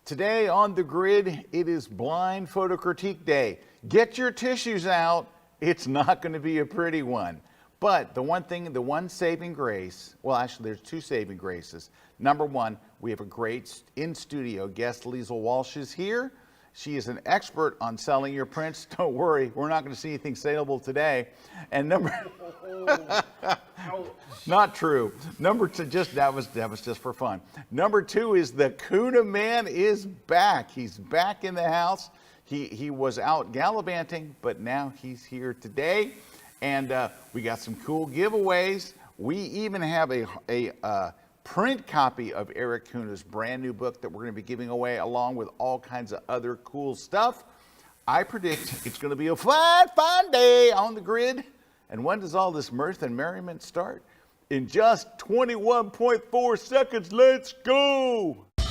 Today on the grid, it is blind photo critique day. Get your tissues out. It's not going to be a pretty one. But the one saving grace, well, actually, there's two saving graces. Number one, we have a great in-studio guest. Liesl Walsh is here. She is an expert on selling your prints. Don't worry, we're not going to see anything saleable today. And not true. Number two, that was just for fun. Number two is the Kuna man is back. He's back in the house. He was out gallivanting, but now he's here today. And we got some cool giveaways. We even have a print copy of Erik Kuna's brand new book that we're going to be giving away, along with all kinds of other cool stuff. I predict it's going to be a fun day on the grid. And when does all this mirth and merriment start? In just 21.4 seconds. Let's go. The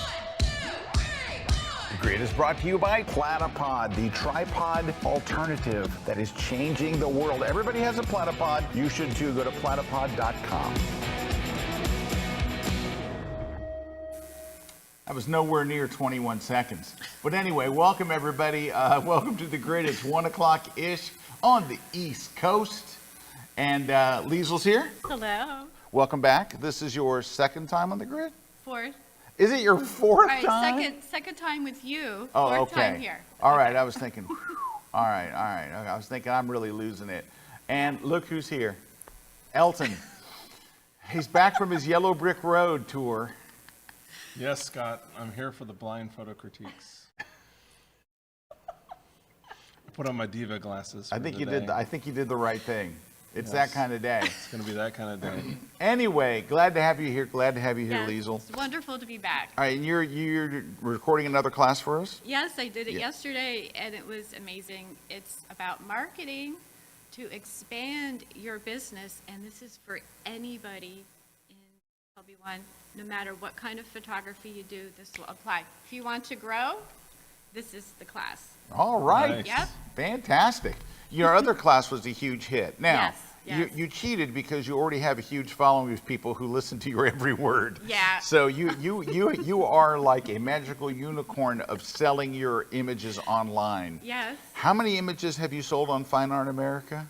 grid is brought to you by Platypod, the tripod alternative that is changing the world. Everybody has a Platypod. You should too. Go to platypod.com. That was nowhere near 21 seconds. But anyway, welcome everybody. Welcome to the grid. It's 1 o'clock-ish on the East Coast. And Liesl's here. Hello. Welcome back. This is your second time on the grid? Fourth. Is it your fourth time? All right, second time with you. Oh, Fourth okay. time here. All right, I was thinking, whew. All right. I was thinking I'm really losing it. And look who's here. Elton. He's back from his Yellow Brick Road tour. Yes, Scott, I'm here for the blind photo critiques. Put on my diva glasses. I think you did the right thing. It's that kind of day. It's going to be that kind of day. Anyway, glad to have you here. Glad to have you here, Yes, Liesl. it's wonderful to be back. All right, and you're recording another class for us? Yes, I did it Yeah. yesterday, and it was amazing. It's about marketing to expand your business, and this is for anybody in KelbyOne. No matter what kind of photography you do, this will apply. If you want to grow, this is the class. All right. Nice. Yep. Fantastic. Your other class was a huge hit. Now, Yes. You cheated because you already have a huge following of people who listen to your every word. Yeah. So you are like a magical unicorn of selling your images online. Yes. How many images have you sold on Fine Art America?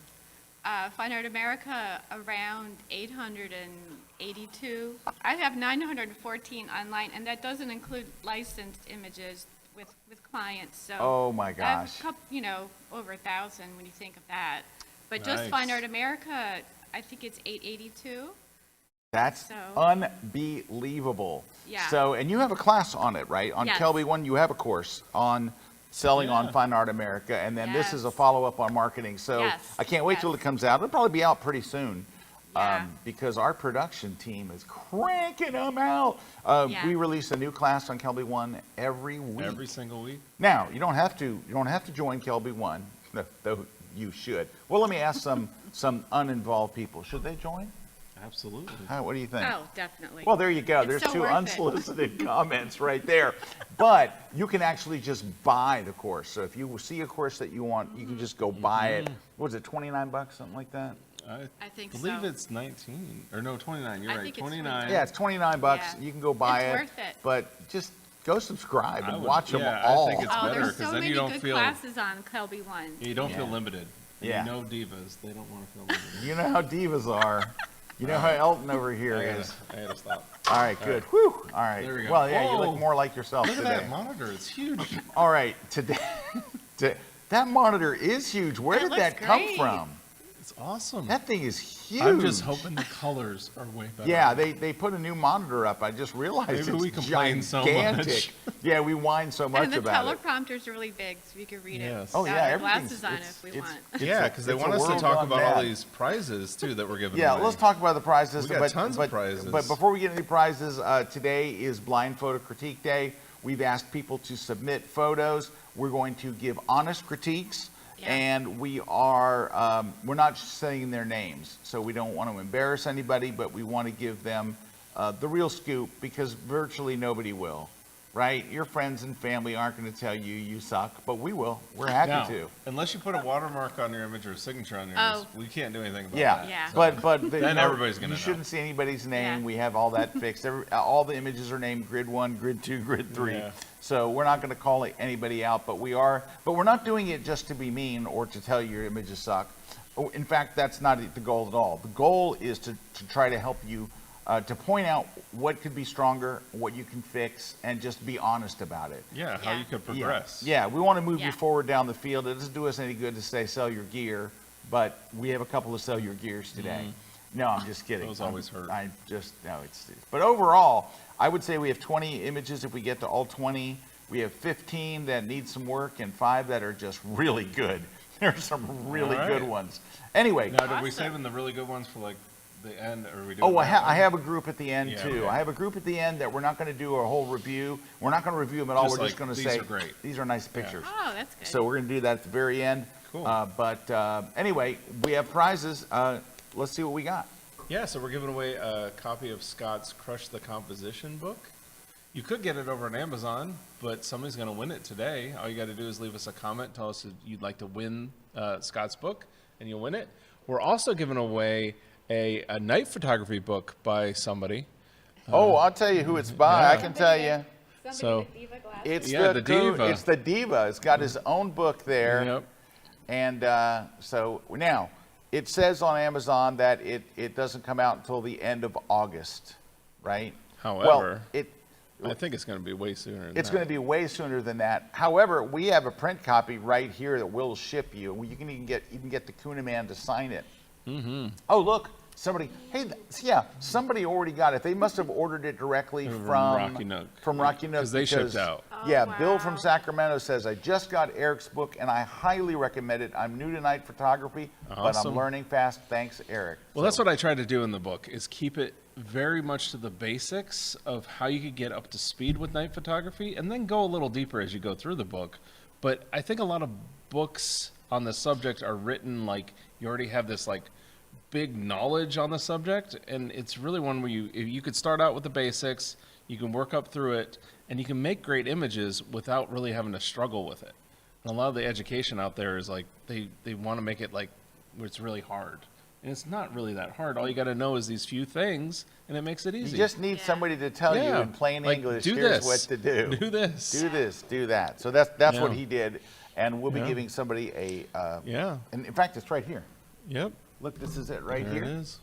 Fine Art America, around 882. I have 914 online, and that doesn't include licensed images with clients. So Oh my I have gosh. a couple, over 1,000 when you think of that. But just Nice. Fine Art America, I think it's 882. That's So- unbelievable. Yeah. So, and you have a class on it, right? On Yes. KelbyOne, you have a course on selling on Yeah. Fine Art America, and then this is a Yes. follow-up on marketing. So Yes. I can't wait till Yes. it comes out. It'll probably be out pretty soon. Yeah. Because our production team is cranking them out. Yeah. We release a new class on KelbyOne every week. Every single week. Now, you don't have to join KelbyOne, though you should. Well, let me ask some uninvolved people. Should they join? Absolutely. What do you think? Oh, definitely. Well, there you go. It's There's so two worth it. unsolicited comments right there. But you can actually just buy the course. So if you see a course that you want, you can just go buy it. What is it, $29, something like that? I think believe so. it's 19 or no 29. You're I right. think it's 29. Yeah, it's $29. Yeah. You can go buy It's it. worth it. But just go subscribe I and would- watch them yeah, I all. think it's Oh, better, there's 'cause so then many you don't good feel- classes on KelbyOne. You don't feel Yeah. limited. And Yeah. You know divas. They don't want to feel limited. You know how divas are. You know how Elton over here I is. gotta stop. All right, good. Whew. All right. There we go. Well, yeah, you Whoa. look more like yourself Look at today. that monitor. It's huge. All right, today, that monitor is huge. Where It did looks that come great. from? It's awesome. That thing is huge. I'm just hoping the colors are way better. Yeah, they put a new monitor up. I just realized Maybe it's we complain so gigantic. much. Yeah, we whine so much And the about it. teleprompter's really big, so you can read it Yes. Oh without yeah, our everything's glasses on if we want. Yeah, because they it's want a us to world talk gone about all mad. these prizes too that we're giving Yeah, away. let's talk about the prizes. We got tons of prizes. But before we get into prizes, today is Blind Photo Critique Day. We've asked people to submit photos. We're going to give honest critiques. Yeah. And we're not saying their names, so we don't want to embarrass anybody, but we want to give them the real scoop, because virtually nobody will. right? Your friends and family aren't going to tell you you suck, but we will. We're happy Now, to. unless you put a watermark on your image or a signature on your Oh. image, we can't do anything about Yeah, that. Yeah. but Then everybody's gonna You know. shouldn't see anybody's name. Yeah. We have all that fixed. All the images are named Grid 1, Grid 2, Grid 3. Yeah. So we're not going to call anybody out, but we're not doing it just to be mean or to tell you your images suck. In fact, that's not the goal at all. The goal is to try to help you to point out what could be stronger, what you can fix, and just be honest about it. Yeah, how Yeah. you could progress. Yeah, we want to move Yeah. you forward down the field. It doesn't do us any good to say sell your gear, but we have a couple of sell your gears today. No, I'm just kidding. Those always hurt. But overall, I would say we have 20 images. If we get to all 20, we have 15 that need some work and 5 that are just really good. There's some really All good right. ones. Anyway, Now, did we Awesome. saving the really good ones for like the end, or are we doing? oh, that I one? have a group at the end Yeah, too. okay. I have a group at the end that we're not going to do a whole review. We're not going to review them at all. Just We're like, just going to these say are great. these are nice pictures. Oh, that's good. So we're going to do that at the very end. Cool. Anyway, we have prizes. Let's see what we got. Yeah, so we're giving away a copy of Scott's Crush the Composition book. You could get it over on Amazon, but somebody's going to win it today. All you got to do is leave us a comment, tell us that you'd like to win Scott's book, and you'll win it. We're also giving away a night photography book by somebody. I'll tell you who it's by. yeah. I can tell you. So- It's Yeah, the Diva. It's the Diva. It's got his own book there. Yep. And so now it says on Amazon that it doesn't come out until the end of August, right? However, well, I think it's going to be way sooner than it's that. going to be way sooner than that. However, we have a print copy right here that we'll ship you. You can even get the Kuna man to sign it. Mm-hmm. Oh, look, somebody somebody already got it. They must have ordered it directly from Rocky Nook. From Rocky Nook 'Cause they shipped out. Yeah, Oh, Bill wow. from Sacramento says, I just got Erik's book and I highly recommend it. I'm new to night photography, but Awesome. I'm learning fast. Thanks, Erik. Well, that's what I tried to do in the book, is keep it very much to the basics of how you could get up to speed with night photography, and then go a little deeper as you go through the book. But I think a lot of books on the subject are written like you already have this like big knowledge on the subject, and it's really one where you could start out with the basics, you can work up through it, and you can make great images without really having to struggle with it. And a lot of the education out there is like they want to make it like where it's really hard. And it's not really that hard. All you got to know is these few things, and it makes it easy. You just need Yeah. somebody to tell you Yeah. in plain Like, English, do here's this. what to do. Do this. Do this, do that. So that's what Yeah. he did. And we'll be Yeah. giving somebody a, Yeah. and in fact, it's right here. Yep. Look, this is it right There here. it is.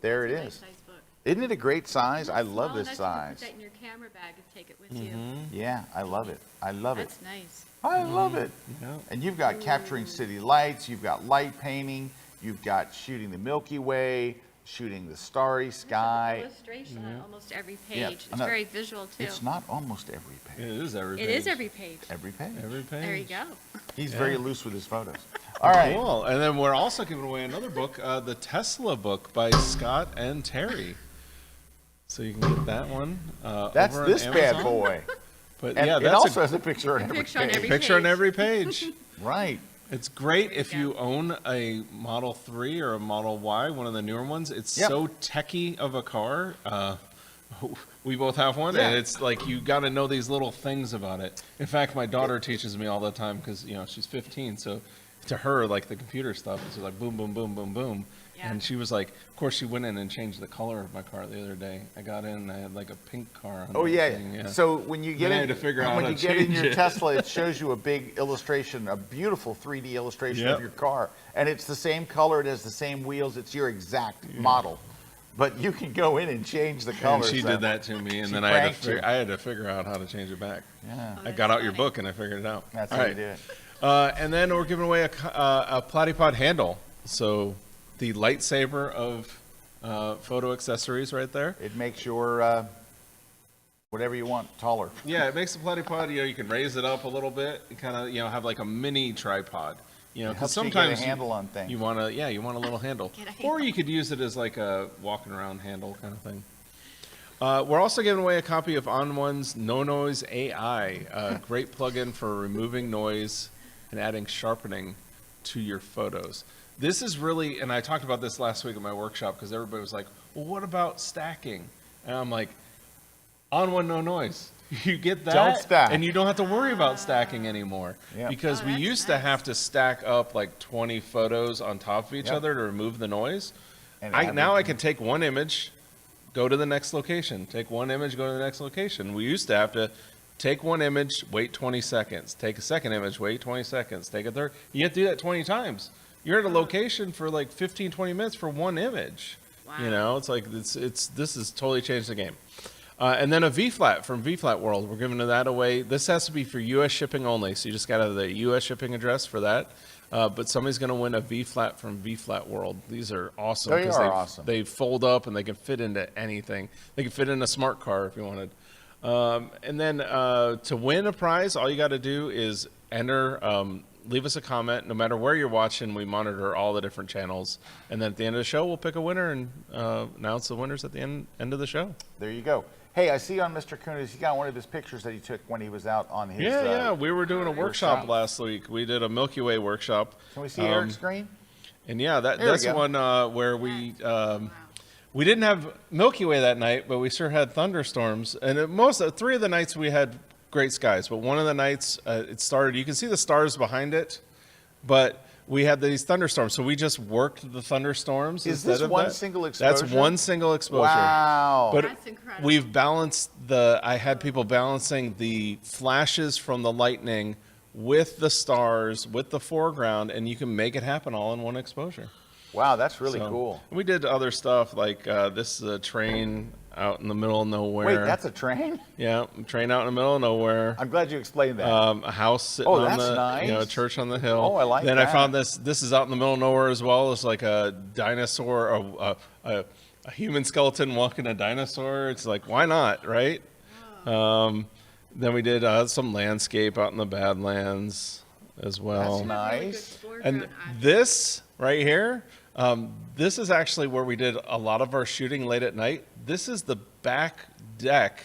There it Nice is. size book. Isn't it a great size? I love Small this enough size. You can put that in your camera bag and take it with Mm-hmm. Yeah, I love it. I love you. it. That's nice. I love it. Yeah. And you've got capturing city lights, you've got light painting, you've got shooting the Milky Way, shooting the starry sky. Illustration on almost every Yeah, page. It's and that- very visual too. It's not almost every It page. is every page. It is every page. Every page. Every page. There you go. He's Yeah. very loose with his photos. All right. Cool. And then we're also giving away another book, the Tesla book by Scott and Terry. So you can get that one. That's over on this bad Amazon. boy. But And yeah, it that's also a has a picture on every picture on page. every picture on page. every page. Right. It's great There if you you own a Model 3 or a Model Y, one of the newer ones. It's Yep. so techy of a car. We both have one, Yeah. and it's like you got to know these little things about it. In fact, my daughter teaches me all the time because she's 15, so to her like the computer stuff is like boom, boom, boom, boom, boom. Yeah. And she was like, of course, she went in and changed the color of my car the other day. I got in, and I had like a pink car. On Oh the yeah. thing, So when you get Then I in, had to figure out when how you to get in change your it. Tesla, it shows you a big illustration, a beautiful 3D illustration Yep. of your car, and it's the same color, it has the same wheels, it's your exact model. But you can go in and change the color. And she so- did that to me, and She then I pranked you. had to figure out how to change it back. Yeah. I got out your book and I figured it out. That's All how right. you do it. And then we're giving away a Platypod handle. So the lightsaber of photo accessories right there. It makes your whatever you want taller. Yeah, it makes the Platypod, you can raise it up a little bit, kind of, have like a mini tripod. It Because helps you get a sometimes handle on things. you want a little handle. Get a Or handle. you could use it as like a walking around handle kind of thing. We're also giving away a copy of On1's No Noise AI, a great plugin for removing noise and adding sharpening to your photos. This is really, and I talked about this last week at my workshop because everybody was like, well, what about stacking? And I'm like, On1 No Noise. You get that, Don't stack. and you don't have to worry about stacking anymore. Yep. Because we that's used to nice. have to stack up like 20 photos on top of each Yep. other to remove the noise. And Now I everything. can take one image, go to the next location. Take one image, go to the next location. We used to have to take one image, wait 20 seconds. Take a second image, wait 20 seconds. Take a third. You have to do that 20 times. You're at a location for like 15, 20 minutes for one image. You Wow. know, it's like this has totally changed the game. And then a V-flat from V-flat World. We're giving that away. This has to be for U.S. shipping only, so you just got to have the U.S. shipping address for that. But somebody's going to win a V-flat from V-flat World. These are awesome. They 'cause are awesome. They fold up and they can fit into anything. They can fit in a smart car if you wanted. And then to win a prize, all you got to do is enter. Leave us a comment. No matter where you're watching, we monitor all the different channels. And then at the end of the show, we'll pick a winner and announce the winners at the end of the show. There you go. Hey, I see on Mr. Kuna's, he got one of his pictures that he took when he was out on his. Yeah. We were doing a workshop workshop. last week. We did a Milky Way workshop. Can we see Eric's screen? And yeah, There we that's go. one where we didn't have Milky Way that night, but we sure had thunderstorms. And three of the nights we had great skies, but one of the nights it started. You can see the stars behind it, but we had these thunderstorms, so we just worked the thunderstorms. Is instead this of one that. single That's exposure? one single exposure. Wow. But That's incredible. we've balanced I had people balancing the flashes from the lightning with the stars, with the foreground, and you can make it happen all in one exposure. Wow, that's really So, cool. We did other stuff like this is a train out in the middle of nowhere. Wait, that's a train? Yeah, a train out in the middle of nowhere. I'm glad you explained that. A house sitting Oh, on that's the, a nice. church on the hill. Oh, I like then I that. found this. This is out in the middle of nowhere as well. It's like a dinosaur, a human skeleton walking a dinosaur. It's like, why not, right? Then we did some landscape out in the Badlands as well. That's nice. And this right here, this is actually where we did a lot of our shooting late at night. This is the back deck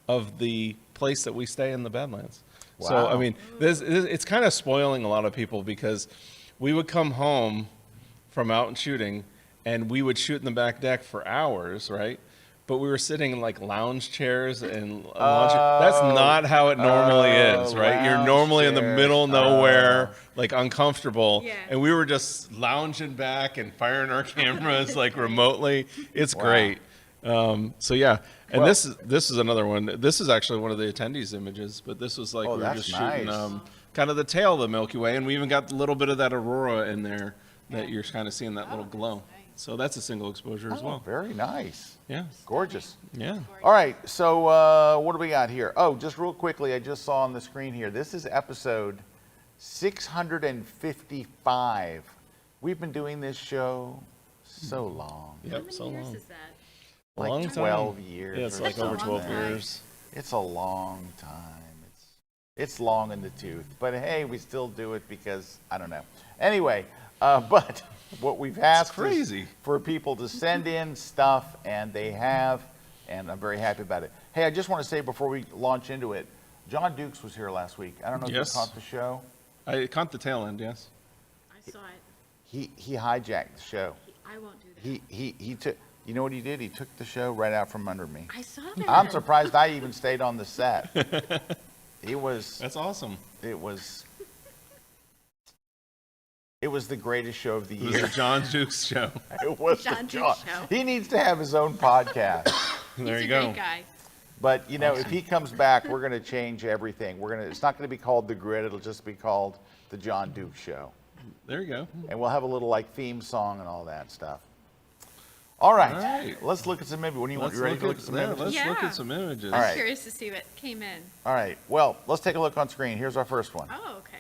of the place that we stay in the Badlands. So, Wow. I mean, it's kind of spoiling a lot of people because we would come home from out and shooting and we would shoot in the back deck for hours, right? But we were sitting in like lounge chairs and that's not how it normally is, right? You're lounge normally in the chairs. middle of nowhere, like uncomfortable. Yeah. And we were just lounging back and firing our cameras like remotely. It's great. So yeah, and Well- this is another one. This is actually one of the attendees' images, but this was like Oh, we were that's just shooting nice. kind of the tail of the Milky Way, and we even got a little bit of that aurora in there that you're kind of seeing that little glow. nice. So that's a single exposure as Oh, well. very nice. Yeah, Gorgeous. yeah. All right, so what do we got here? Oh, just real quickly, I just saw on the screen here. This is episode 655. We've been doing this show so long. How Yep, many so years long. is that? Like Long 12 time. years. Yeah, it's or like over That's a 12 long time. years. It's a long time. It's long in the tooth. But hey, we still do it because, I don't know. Anyway, but what we've asked crazy. is for people to send in stuff, and they have, and I'm very happy about it. Hey, I just want to say before we launch into it, John Dukes was here last week. I don't know if Yes. you caught the show. I caught the tail end, yes. I saw it. He hijacked the show. I won't do that. He took, you know what he did? He took the show right out from under me. I saw that. I'm surprised I even stayed on the set. It was That's awesome. the greatest show of the It was year. the John Dukes show. It was John the Dukes show. He needs to have his own podcast. There He's you a go. great guy. But you know, if he comes back, we're going to change everything. It's not going to be called The Grid. It'll just be called The John Dukes Show. There you go. And we'll have a little like theme song and all that stuff. All right. All right. Let's look at some images. What do you want? You ready to look at some images? Let's look Yeah. at some images. All right. I'm curious to see what came in. All right. Well, let's take a look on screen. Here's our first one. Oh, okay.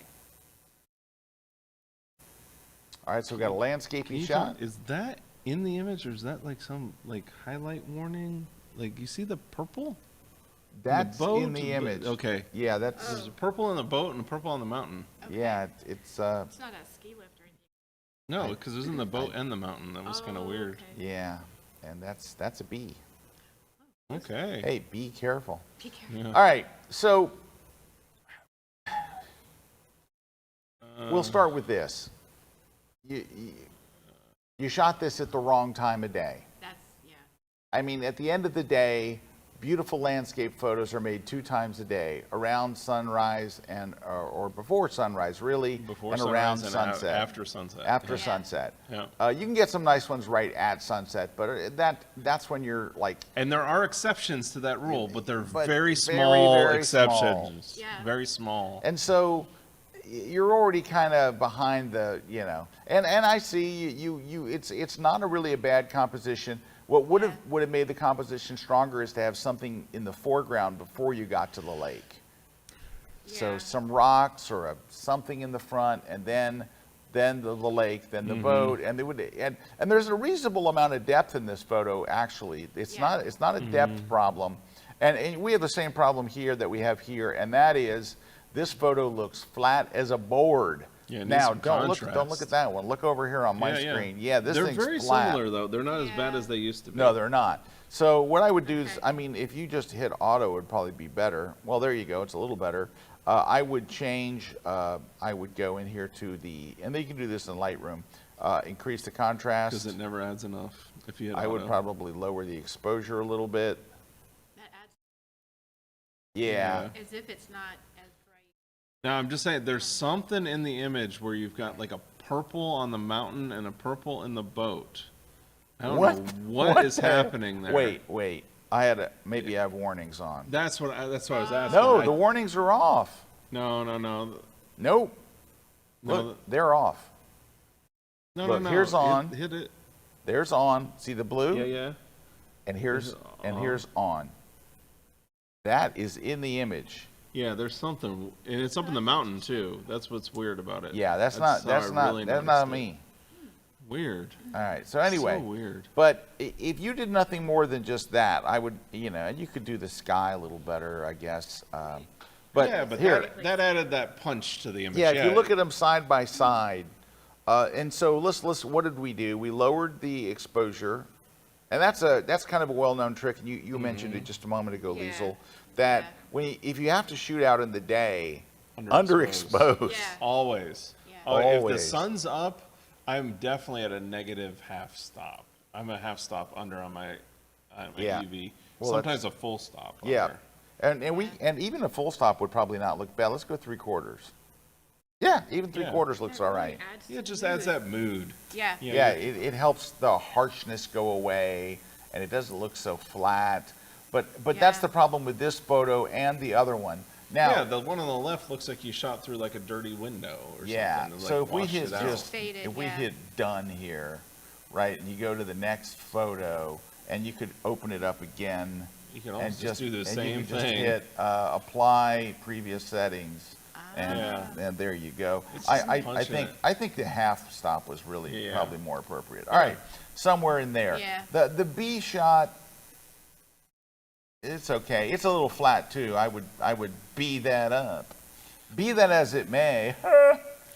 All right. So we've got a Can landscaping you shot. tell- Is that in the image, or is that like some like highlight warning? Like you see the purple? That's boat, in the image. okay. Yeah, that's There's a purple in the boat and a purple on the mountain. Okay. yeah. It's It's not a ski lift or anything. No, because it was in the boat and the mountain. That was kind of Oh, weird. okay. yeah, and that's a bee. Okay. Hey, be careful. Be careful. Yeah. All right, so we'll start with this. You shot this at the wrong time of day. That's, yeah. I mean, at the end of the day, beautiful landscape photos are made 2 times a day, around sunrise and or before sunrise, really, Before and sunrise around and sunset. after sunset. After Yeah. sunset. Yeah. You can get some nice ones right at sunset, but that's when you're like, And there are exceptions to that rule, but they're But very very, small very exceptions. Yeah. Very small. and so you're already kind of behind the, and I see it's not really a bad composition. What would have made the composition stronger is to have something in the foreground before you got to the lake. So Yeah. some rocks or something in the front, and then the lake, then the boat, and they would and there's a reasonable amount of depth in this photo. Actually, it's Yeah. not a depth problem, and we have the same problem here that we have here, and that is this photo looks flat as a board. Yeah, it needs now some don't look contrast. at that one. Look over here on my screen. Yeah, this They're thing's very flat. similar though. They're not as bad Yeah. as they used to be. No, they're not. So what I would do is, Okay. I mean, if you just hit auto, it would probably be better. Well, there you go. It's a little better. I would change, I would go in here to and you can do this in Lightroom, increase the contrast. because it never adds enough. If you hit I would auto. probably lower the exposure a little bit. That adds Yeah. as if it's not as bright. Now I'm just saying, there's something in the image where you've got like a purple on the mountain and a purple in the boat. I don't know what is the- happening there. Wait. Maybe I have warnings on. That's what I was asking. No, the warnings are off. No. Nope. No, Look, they're off. No, Look, no. here's on. Hit it. There's on. See the blue? Yeah. And here's on. That is in the image. Yeah, there's something, and it's up in the mountain too. That's what's weird about it. Yeah, that's how I not really noticed it. me. Weird. All right. So anyway, So weird. but if you did nothing more than just that, I would, and you could do the sky a little better, I guess. But yeah, but here, that added that punch to the image. yeah, if you look at them side by side, and so let's. What did we do? We lowered the exposure, and that's kind of a well-known trick. And you mentioned it just a moment ago, Yeah. Liesl, that Yeah. if you have to shoot out in the day, Underexposed. underexposed. Yeah. Always. Yeah. Oh, if the Always. sun's up, I'm definitely at a negative half stop. I'm a half stop under on my Yeah. EV. Well, Sometimes a full stop. Yeah, Under. and even a full stop would probably not look bad. Let's go 3/4. Yeah, even 3/4 looks That all really right. adds Yeah, it just to adds it. that mood. Yeah. Yeah, it helps the harshness go away, and it doesn't look so flat. But that's Yeah. the problem with this photo and the other one. Now, Yeah, the one on the left looks like you shot through like a dirty window or yeah. something. and, So like, if we washed hit it out. just Faded, if we yeah. hit done here, right, and you go to the next photo, and you could open it up again. You can and almost just do the and you same can just thing. hit apply previous settings, and Yeah. and there you go. It's just I punching it. think the half stop was really Yeah. probably more appropriate. All right, somewhere in there. Yeah. The B shot, it's okay. It's a little flat too. I would B that up. Be that as it may.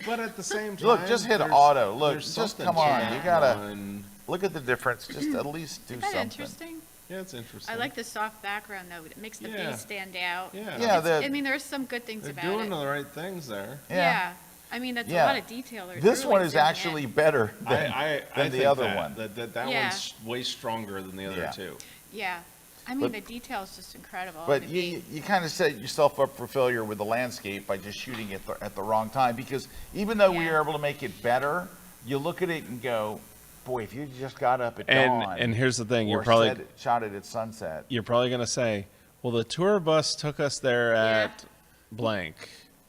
But at the same time, Look, just hit there's- auto. Look, there's just something come on. Yeah. You gotta going. look at the difference. Just at least do Isn't that something. interesting? Yeah, it's interesting. I like the soft background though. It makes the Yeah. bee stand out. Yeah. Yeah, It's- the- I mean, there's some good things They're about doing it. the right things there. Yeah. I mean, that's Yeah. a lot of detail. They're This really one is zooming actually in. better than, I than the think other that, one. That Yeah. one's way stronger than the other Yeah. two. Yeah. I mean, But- the detail is just incredible. But The you bee. kind of set yourself up for failure with the landscape by just shooting it at the wrong time, because even though we Yeah. were able to make it better, you look at it and go, boy, if you just got up at And dawn. and here's the thing, or shot it at sunset. you're probably gonna say, well, the tour bus took us there at blank,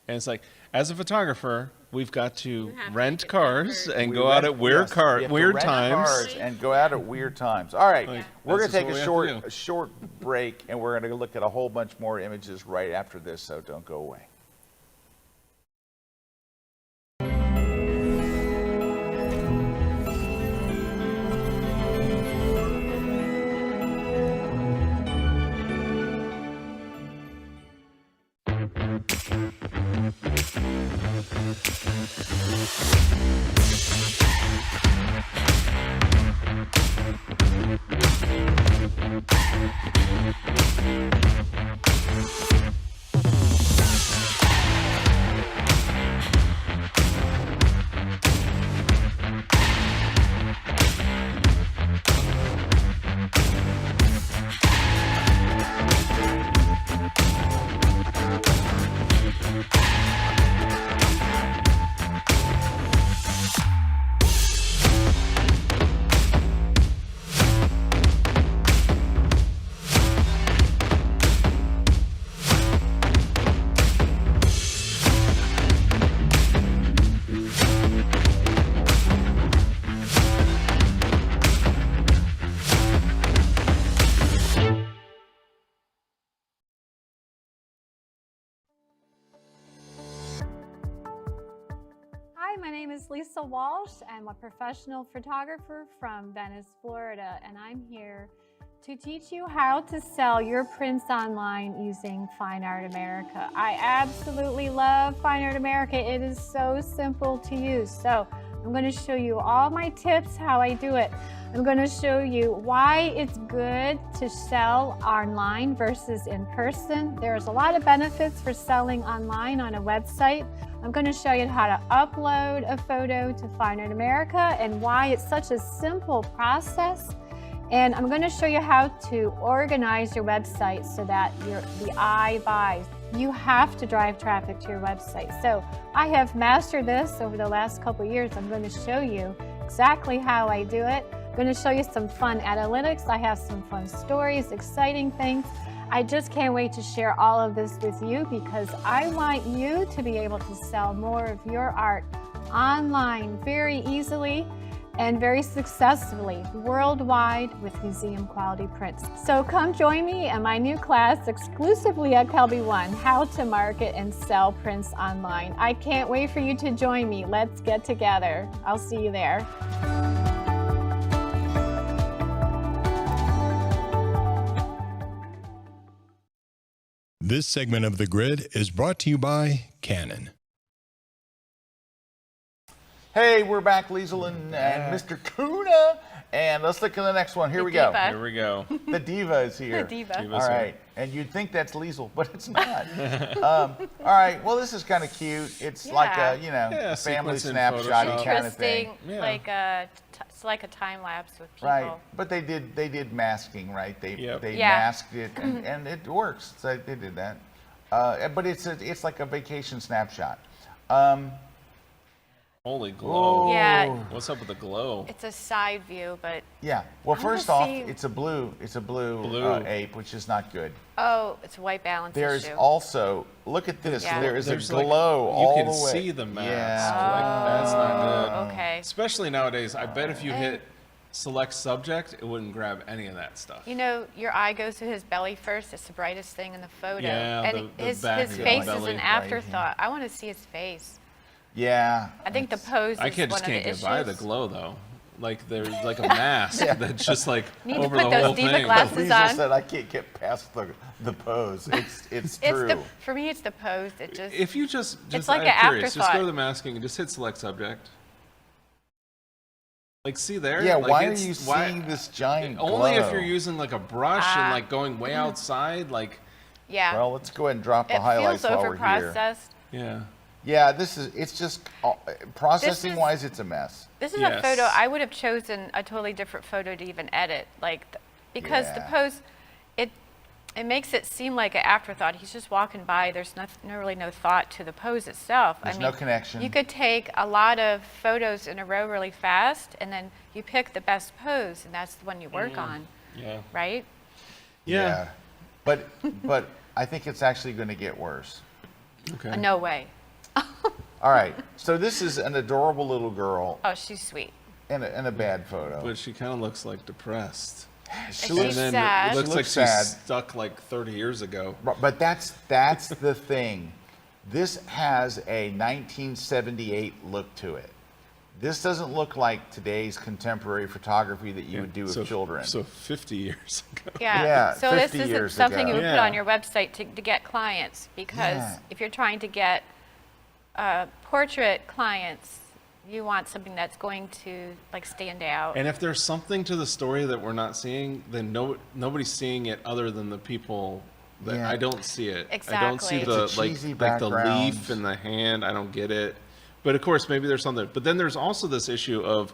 and it's like, as a photographer, we've got to have to rent make it cars effort. and We go out rent- at weird yes, we have to weird rent times. cars and go out at weird times. All right, Like, we're that's gonna take just what we have to do. a short break, and we're gonna look at a whole bunch more images right after this. So don't go away. is Liesl Walsh. I'm a professional photographer from Venice, Florida, and I'm here to teach you how to sell your prints online using Fine Art America. I absolutely love Fine Art America. It is so simple to use. So I'm going to show you all my tips, how I do it. I'm going to show you why it's good to sell online versus in person. There's a lot of benefits for selling online on a website. I'm going to show you how to upload a photo to Fine Art America and why it's such a simple process. And I'm going to show you how to organize your website so that the eye buys. You have to drive traffic to your website. So I have mastered this over the last couple of years. I'm going to show you exactly how I do it. I'm going to show you some fun analytics. I have some fun stories, exciting things. I just can't wait to share all of this with you because I want you to be able to sell more of your art online very easily and very successfully worldwide with museum quality prints. So come join me in my new class exclusively at KelbyOne, how to market and sell prints online. I can't wait for you to join me. Let's get together. I'll see you there. This segment of The Grid is brought to you by Canon. Hey, we're back, Liesl and Mr. Kuna. And let's look at the next one. Here we go. Here we go. The diva is here. The diva. Diva's All here. right. And you'd think that's Liesl, but it's not. All right. Well, this is kind of cute. It's like a, Yeah, a family sequence in snapshot Photoshop. kind of thing. Interesting, Yeah. it's like a time lapse with people. Right. But they did masking, right? They Yeah. masked it, and it works. So they did that. But it's like a vacation snapshot. Holy glow. Yeah. What's up with the glow? It's a side view, but Yeah. Well, I wanna first off, see- it's a blue Blue. ape, which is not good. oh, it's a white balance There's issue. also, look at this. Yeah. There is a There's like- glow you all can the way. see the mask. Yeah. Like, that's not good. Okay. Especially nowadays. I bet if you hit select subject, it wouldn't grab any of that stuff. You know, your eye goes to his belly first. It's the brightest thing in the photo. Yeah, and the his back face of the is belly, an right, afterthought. I want to see his face. Yeah. I think the pose I is can't one just of can't the get issues. by the glow though. Like there's like a mask that's just like Need to over put the those whole diva thing. glasses Liesl on. said, I can't get past the pose. It's It's true. for me, it's the pose that just. If you just It's like I'm an curious, just go afterthought. to the masking and just hit select subject. Like see there? Yeah, Like, why are it's- you why- seeing this giant Only if glow? you're using like a brush and like going way outside, like yeah. Well, let's go ahead and drop the it highlights feels while we're here. overprocessed. yeah. Yeah, it's just, processing-wise, it's a mess. This is Yes. a photo, I would have chosen a totally different photo to even edit, because the Yeah. pose, it makes it seem like an afterthought. He's just walking by, there's really no thought to the pose itself. There's no connection. You could take a lot of photos in a row really fast, and then you pick the best pose, and that's the one you work on, Yeah. right? Yeah. But I think it's actually going to get worse. Okay. No way. All right, so this is an adorable little girl Oh, she's sweet. in a bad photo. But she kind of looks like depressed. She she's And looks, then sad. it looks She like looks she's sad. stuck like 30 years ago. but that's the thing. This has a 1978 look to it. This doesn't look like today's contemporary photography that you would do of children. So 50 years ago. Yeah. Yeah, So this 50 isn't years something you ago. would put Yeah. on your website to get clients, because Yeah. if you're trying to get portrait clients, you want something that's going to stand out. And if there's something to the story that we're not seeing, then nobody's seeing it other than the people. That Yeah. I don't see it. I don't see Exactly. the It's a cheesy like the background. leaf in the hand. I don't get it. But of course, maybe there's something. But then there's also this issue of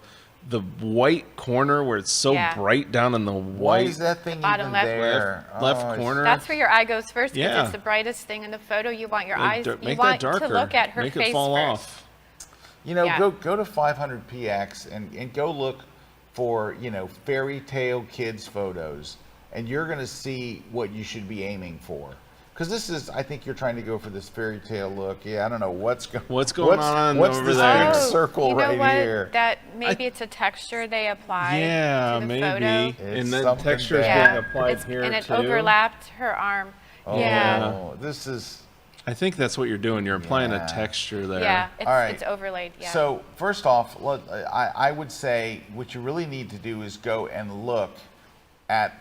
the white corner where it's so Yeah. bright down in the Why white is that thing Bottom even left. there? left Oh, it's- corner. That's where your eye goes first, because Yeah. it's the brightest thing in the photo. You want your Like, eyes, you make want that darker. to look at her Make face it fall first. off. You know, Yeah. go to 500px and go look for, fairy tale kids photos, and you're going to see what you should be aiming for. Because I think you're trying to go for this fairy tale look. Yeah, I don't know what's going on What's over this there? big Oh, circle you know right what? here? That maybe it's a texture they applied Yeah, to the maybe. photo. It's And then something texture is bad. being applied it's- here and it too. overlapped her arm. Oh, Yeah. this is I think that's what you're doing. You're applying Yeah. a texture there. Yeah, All right. it's overlaid, yeah. So first off, I would say what you really need to do is go and look at.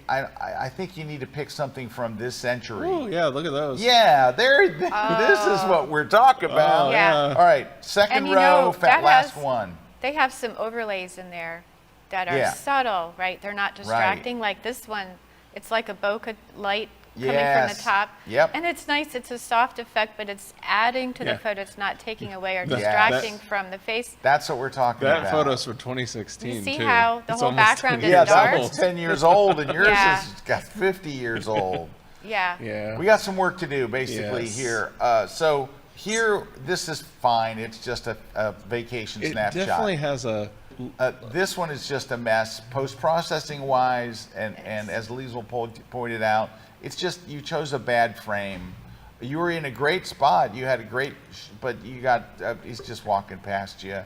I think you need to pick something from this century. Oh, yeah, look at those. Yeah, this is what we're talking about. Oh, Yeah. All right, second And you row, know, that last has- one. They have some overlays in there that are Yeah. subtle, right? They're not distracting. Like this one, it's like a bokeh light coming from Yes. the top. Yep. And it's nice. It's a soft effect, but it's adding to Yeah. the photo. It's not taking away or That- distracting from the face. That's what we're talking That about. photo's from 2016, You see too. how the It's whole almost background 10 is Yeah, years that dark? one's 10 years old, and yours Yeah. has got 50 years old. Yeah. Yeah. We got some work to do, basically, Yes. here. So here, this is fine. It's just a vacation It snapshot. definitely has a... This one is just a mess, post-processing wise, and as Liesl pointed out, it's just you chose a bad frame. You were in a great spot. You had a great, but you got he's just walking past you.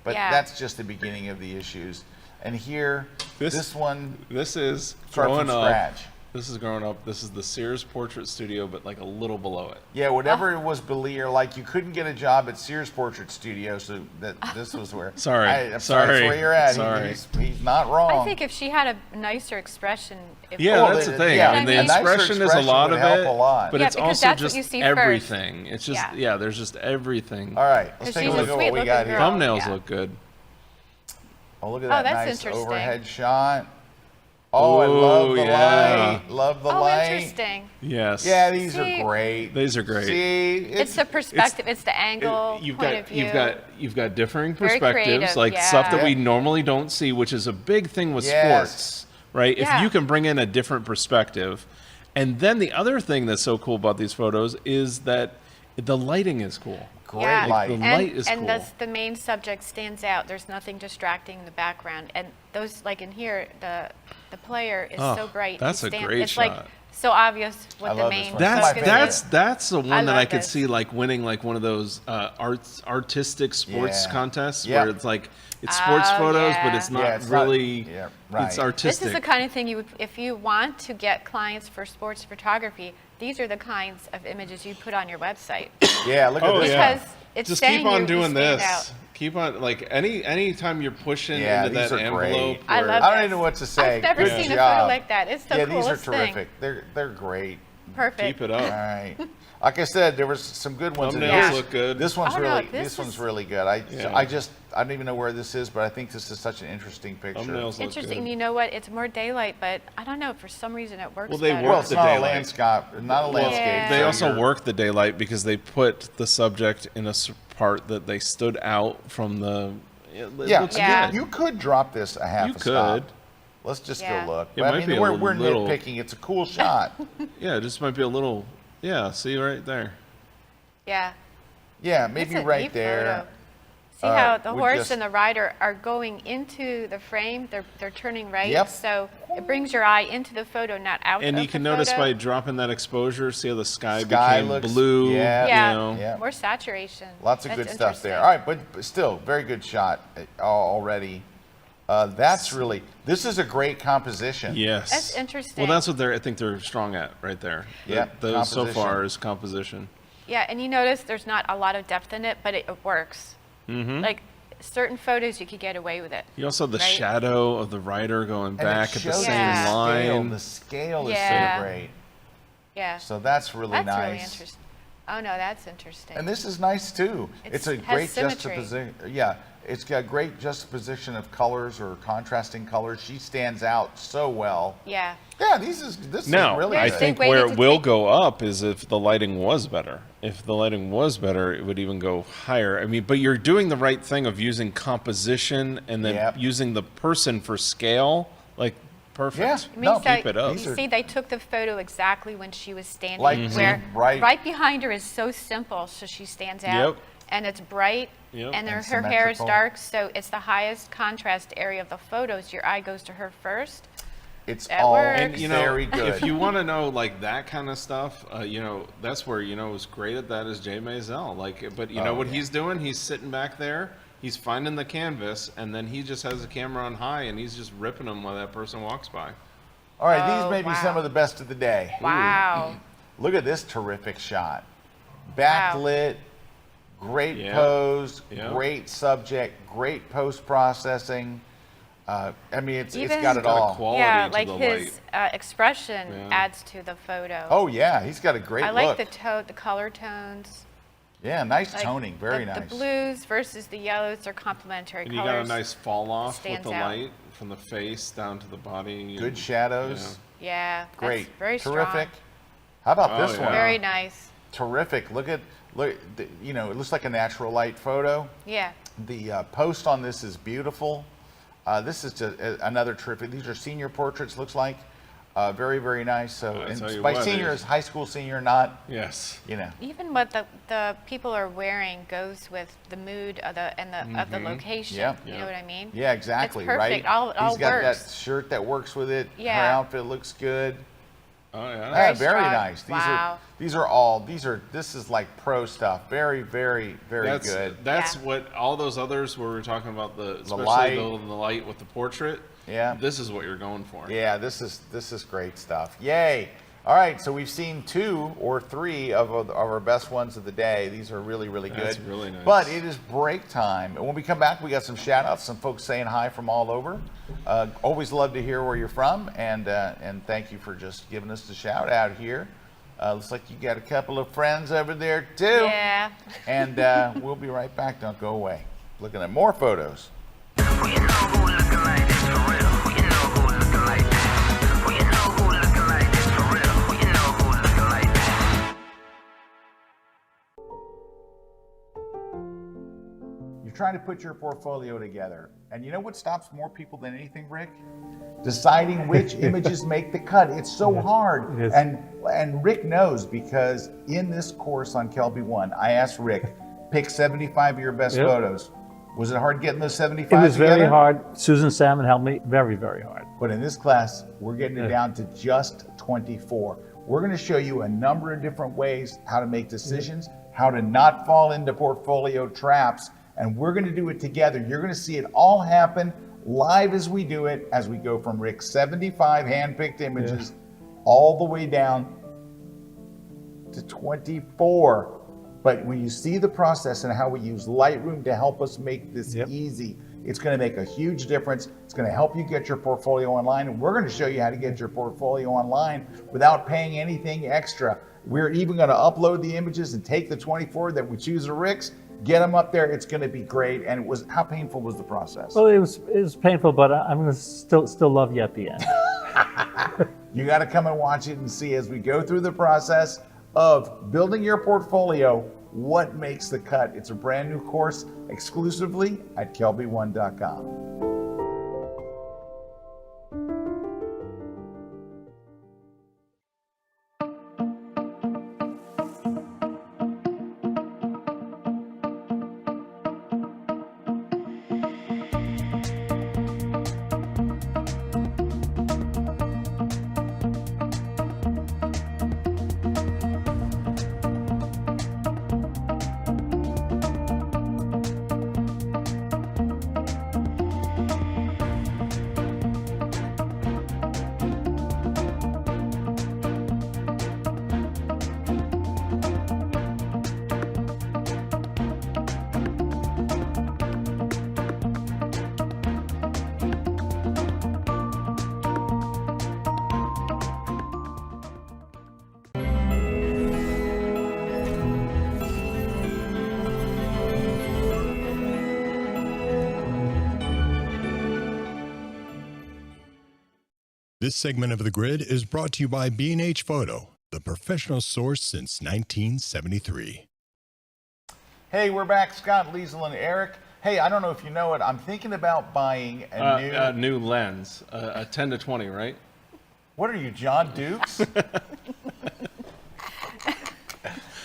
But Yeah. that's just the beginning of the issues. And here, this one, This is start growing from up. scratch. This is growing up. This is the Sears Portrait Studio, but like a little below it. Yeah, whatever it was below, like you couldn't get a job at Sears Portrait Studio, so that this was where. Sorry. I'm sorry, that's Sorry. where you're at. Sorry. He's not wrong. I think if she had a nicer expression. If Yeah, Well, that's the thing. yeah, I mean, the a nicer expression is a expression lot would of help it, a lot. but Yeah, it's because also that's what just you see first. everything. It's just, Yeah. yeah, there's just everything. All right, let's Because take a she's a look at what we sweet-looking got here. girl. Thumbnails Yeah. look good. Oh, look at Oh, that that's nice interesting. overhead shot. Oh, I love Ooh, the yeah. light. Love the Oh, light. interesting. Yes. Yeah, these See, are great. These are great. See, It's the perspective. It's the angle, You've point got of view. you've got differing Very perspectives, creative, like stuff that yeah. we normally don't see, which is a big thing with Yes. sports, right? Yeah. If you can bring in a different perspective, and then the other thing that's so cool about these photos is that the lighting is cool. great Yeah. light. The and, light is and cool. the main subject stands out. There's nothing distracting in the background. And those, like in here, the player is Oh, so bright. that's He a great it's like shot. so obvious I what the love this main one. That's That's my focus favorite. that's the one that I love could this. see like winning like one of those artistic sports Yeah. contests Yep. where it's like it's sports Oh, photos, but yeah. it's not Yeah, it's not- really. yeah, right. It's This artistic. is the kind of thing you would, if you want to get clients for sports photography, these are the kinds of images you put on your website. Yeah, look at Oh, this. yeah. Because it's Just saying keep on you doing stand this. out. Keep on like anytime you're pushing Yeah, into these that are great. envelope. I where- love I don't this. even know what to say. I've never Good seen a job. photo like that. It's the Yeah, these are coolest thing. terrific. They're great. Perfect. Keep it up. All right. Like I said, there was some good ones in Thumbnails here. look good. This one's Oh, no, really this one's is- really good. I Yeah. don't even know where this is, but I think this is such an interesting picture. Thumbnails look Interesting. good. You know what? It's more daylight, but I don't know. For some reason, it works Well, they better. Well, work it's the not a daylight. landscape, not a landscape. Yeah. They so also you're- work the daylight because they put the subject in a part that they stood out from the. It Yeah, looks Yeah. good. you could drop this a half You a stop. could. Let's just Yeah. go look. It But, might I mean, be a we're little- nitpicking. It's a cool shot. Yeah, it just might be a little. Yeah, see right there. Yeah. Yeah, It's maybe a right neat there. photo. See how the we horse just- and the rider are going into the frame? They're turning right. Yep. So it brings your eye into the photo, not out And of you can the notice photo. by dropping that exposure, see how the sky Sky became looks- blue. yeah. Yeah. You know? Yeah. More saturation. Lots of That's good stuff there. interesting. All right, but still, very good shot already. That's really, this is a great composition. Yes. That's interesting. Well, that's what I think they're strong at right there. Yeah, Those so composition. far is composition. Yeah, and you notice there's not a lot of depth in it, but it works. Mm-hmm. Like certain photos, you could get away with it. You also have the Right. shadow of the rider going And it back at the shows same Yeah. the scale. line. The scale is Yeah. so great. Yeah. So that's really That's nice. really interesting. Oh no, that's interesting. And this is nice too. It's a has great symmetry. juxtaposition. Yeah, it's got great juxtaposition of colors or contrasting colors. She stands out so well. Yeah. Yeah, this is Now, really I good. think They where waited it to will take- go up is if the lighting was better. If the lighting was better, it would even go higher. I mean, but you're doing the right thing of using composition and then Yep. using the person for scale. Like, perfect. Yeah. It No, means that keep it up. These you are- see, they took the photo exactly when she was standing, Like, where right- behind her is so simple, so she stands out, Yep. and it's bright, Yep. and And her hair is symmetrical. dark, so it's the highest contrast area of the photos. Your eye goes to her first. It's That all works. And you know, very good. if you want to know like that kind of stuff, you know, that's where is great at that is Jay Maisel. Like, but you know what yeah. he's doing? He's sitting back there. He's finding the canvas, and then he just has the camera on high, and he's just ripping them while that person walks by. All right, Oh, these may be wow. some of the best of the day. Wow. Look at this terrific shot. Backlit, great Yeah. pose, Yeah. great subject, great post-processing. I mean, it's Even- got it Got a all. quality Yeah, to like the his expression Yeah. adds to the photo. Oh yeah, he's got a great I look. like the color tones. Yeah, nice Like toning, very the nice. blues versus the yellows are complementary And you colors. got a nice fall off with stands the out. light from the face down to the body. Good and- shadows. Yeah, that's Great. very Terrific. strong. How about Oh, this yeah. one? Very nice. Terrific. Look, it looks like a natural light photo. Yeah. The post on this is beautiful. This is just another terrific. These are senior portraits, looks like. Very, very nice. So, I tell and you by what, senior there's- is high school senior, not, Yes. Even what the people are wearing goes with the mood of the location. Yeah. You know what I mean? Yeah, exactly. It's perfect. Right. All He's got works. that shirt that works with it. Her Yeah. outfit looks good. Oh yeah. Yeah, Very very strong. nice. Wow. This is like pro stuff. Very, very, very That's good. That's Yeah. what all those others where we're talking about especially light. the light with the portrait. Yeah. This is what you're going for. Yeah, this is great stuff. Yay! All right, so we've seen 2 or 3 of our best ones of the day. These are really, really good. That's really nice. But it is break time. And when we come back, we got some shout outs, some folks saying hi from all over. Always love to hear where you're from, and thank you for just giving us the shout out here. Looks like you got a couple of friends over there too. Yeah. And we'll be right back. Don't go away. Looking at more photos. You're trying to put your portfolio together. And you know what stops more people than anything, Rick? Deciding which images make the cut. It's so hard. it is. And Rick knows, because in this course on KelbyOne, I asked Rick, pick 75 of your best Yep. photos. Was it hard getting those 75 It was together? very hard. Susan Salmon helped me very, very hard. But in this class, we're getting it Yeah. down to just 24. We're going to show you a number of different ways how to make decisions, how to not fall into portfolio traps, and we're going to do it together. You're going to see it all happen live as we do it, as we go from Rick's 75 hand-picked images all the way down to 24. But when you see the process and how we use Lightroom to help us make this Yep. easy, it's going to make a huge difference. It's going to help you get your portfolio online, and we're going to show you how to get your portfolio online without paying anything extra. We're even going to upload the images and take the 24 that we choose are Rick's, get them up there. It's going to be great. And how painful was the process? Well, it was painful, but I'm going to still love you at the end. You got to come and watch it and see as we go through the process of building your portfolio, what makes the cut. It's a brand new course exclusively at KelbyOne.com. This segment of The Grid is brought to you by B&H Photo, the professional source since 1973. Hey, we're back. Scott, Liesl, and Eric. Hey, I don't know if you know it. I'm thinking about buying a new... New lens, a 10 to 20, right? What are you, John Dukes?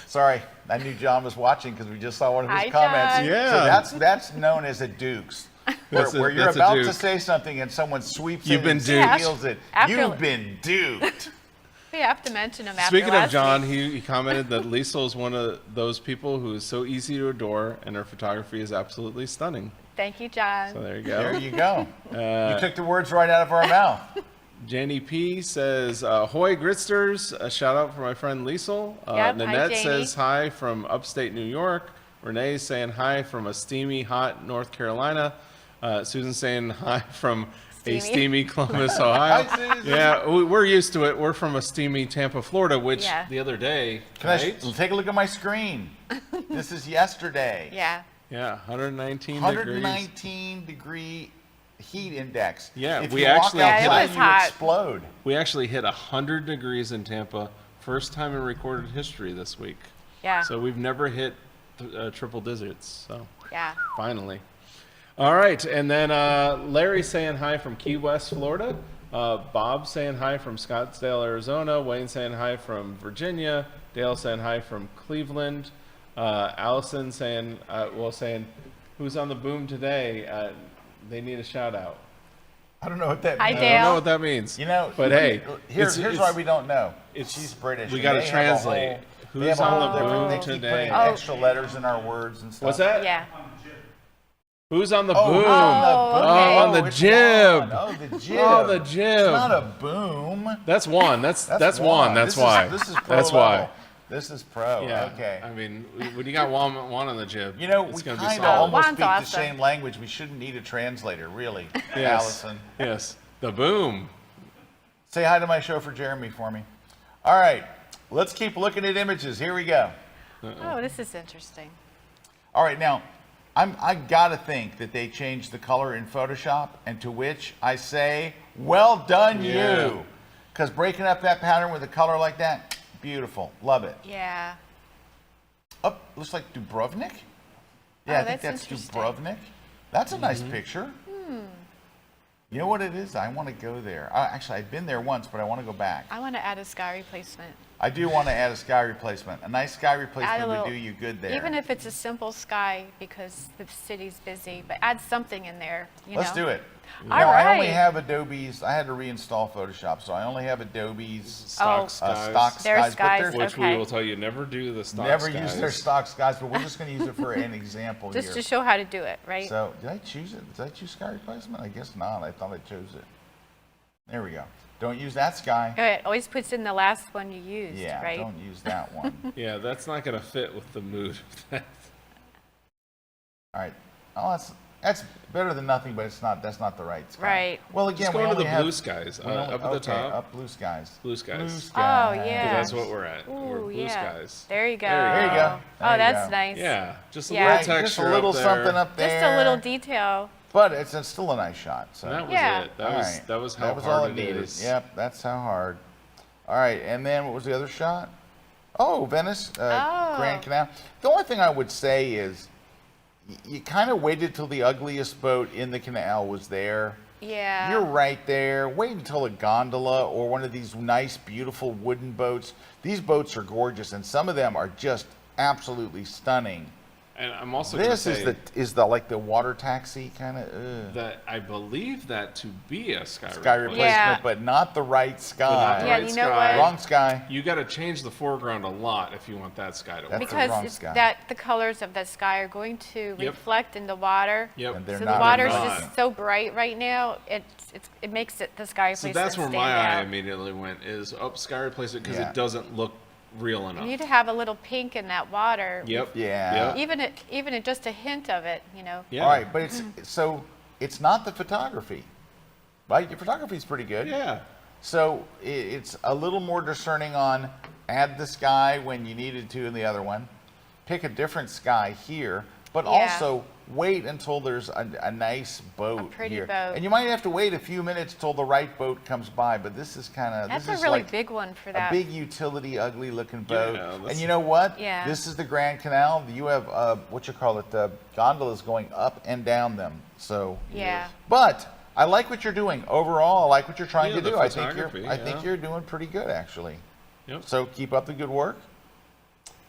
Sorry, I knew John was watching because we just saw one of his Hi, comments. John. Yeah. So that's known as a Dukes. Where you're that's a about to duke. say something and someone sweeps You've in been and duked. steals it. After- You've been duped. We have to mention him after Speaking of last John, week. he commented that Liesl is one of those people who is so easy to adore, and her photography is absolutely stunning. Thank you, John. So there you There go. you go. You took the words right out of our mouth. Jenny P says, "Hoy Gritsters!" A shout out for my friend Liesl. Yep, hi, Nanette Jamie. says hi from upstate New York. Renee's saying hi from a steamy, hot North Carolina. Susan's saying hi from a steamy Columbus, Ohio. Hi, Susan. Yeah, we're used to it. We're from a steamy Tampa, Florida, which Yeah. the other day, Can I take a look at my screen? This is yesterday. Yeah. yeah, 119 degrees. 119 degree heat index. Yeah, if we you walk actually Yeah, it outside, was you hot. explode. We actually hit 100 degrees in Tampa, first time in recorded history this week. Yeah. So we've never hit triple digits. So Yeah. finally. All right, and then Larry saying hi from Key West, Florida. Bob saying hi from Scottsdale, Arizona. Wayne saying hi from Virginia. Dale saying hi from Cleveland. Allison saying, who's on the boom today? They need a shout out. I don't know what that Hi, means. I don't know Dale. what that means. You know, but hey, here's why we don't know. it's- She's British. we and gotta they have a translate. whole- Who's they have a on whole the different- boom they keep today? putting Oh. extra letters in our words and stuff. What's that? Yeah. Who's on the Oh, boom? who's on the Oh, boom? okay. Oh, on the it's jib. one. Oh, the jib. Oh, the jib. It's not a boom. That's one. That's one. one. That's This why. This is pro That's level. why. This is pro. Yeah. Okay. I mean, when you got one on the jib, You know, it's we gonna be kind of solid. almost Juan's speak the awesome. same language. We shouldn't need a translator, really, Yes. Allison. Yes. The boom. Say hi to my chauffeur, Jeremy, for me. All right, let's keep looking at images. Here we go. Oh, this is interesting. All right, now, I gotta think that they changed the color in Photoshop, and to which I say, well done, Yeah. you. Because breaking up that pattern with a color like that, beautiful, love it. Yeah. Oh, looks like Dubrovnik. Yeah, Oh, I think that's that's interesting. Dubrovnik. That's a nice picture. You know what it is? I want to go there. Actually, I've been there once, but I want to go back. I want to add a sky replacement. I do want to add a sky replacement. A nice sky replacement would little- do you good there. Even if it's a simple sky because the city's busy, but add something in there. Let's do it. All Now, I only right. have Adobe's. I had to reinstall Photoshop, so I only have Adobe's Stock Oh. skies. stock Their skies. skies, Which okay. we will tell you never do the stock Never skies. use their stock skies, but we're just going to use it for an example Just here. to show how to do it, right? So, did I choose it? Did I choose sky replacement? I guess not. I thought I chose it. There we go. Don't use that sky. It always puts in the last one you used, Yeah, right? don't use that one. Yeah, that's not going to fit with the mood of that. All right. Oh, that's better than nothing, but it's not. That's not the right sky. Right. Well, again, Just we go to only the have blue skies. we only- Up at the okay, top. Up blue skies. Blue skies. Blue Because skies. Oh, yeah. that's what we're at. we're Ooh, blue yeah. skies. There you go. There you go. There Oh, you that's go. nice. Yeah, just a Yeah. little Right, texture just a little up there. something up there. Just a little detail. But it's still a nice shot. So And that was Yeah. it. That All was right. that was how that was hard all it needed. is. Yep, that's how hard. All right, and then what was the other shot? Oh, Venice, Grand Canal. The only thing I would say is you kind of waited till the ugliest boat in the canal was there. Yeah. You're right there. Wait until a gondola or one of these nice, beautiful wooden boats. These boats are gorgeous, and some of them are just absolutely stunning. And I'm also going to This say is the like the water taxi kind of that I believe that to be a sky replacement, Yeah. but not the right sky. not the Yeah, right you know sky. what? Wrong sky. You got to change the foreground a lot if you want that sky to That's work. the Because wrong it's sky. that the colors of that sky are going to Yep. reflect in the water. Yep. And they're So not the water's reflecting. just so bright right now. It makes it the sky So replacement that's where stand my eye out. immediately went is up sky replacement because Yeah. it doesn't look real You enough. need to have a little pink in that water. Yep. Yeah. Yep. Even just a hint of it, you know. Yeah. All right, but it's not the photography, right? Your photography is pretty good. Yeah. So it's a little more discerning on add the sky when you needed to in the other one, pick a different sky here, but Yeah. also wait until there's a nice boat pretty here. boat. And you might have to wait a few minutes till the right boat comes by, but this is kind of That's this a is really like big one for a that. big utility, ugly looking boat. Yeah, And that's- you know what? Yeah. This is the Grand Canal. You have what you call it, the gondolas going up and down them. So Yeah. but I like what you're doing overall. I like what you're trying Yeah, to the do. I think photography, you're you're doing pretty good actually. Yep. So keep up the good work.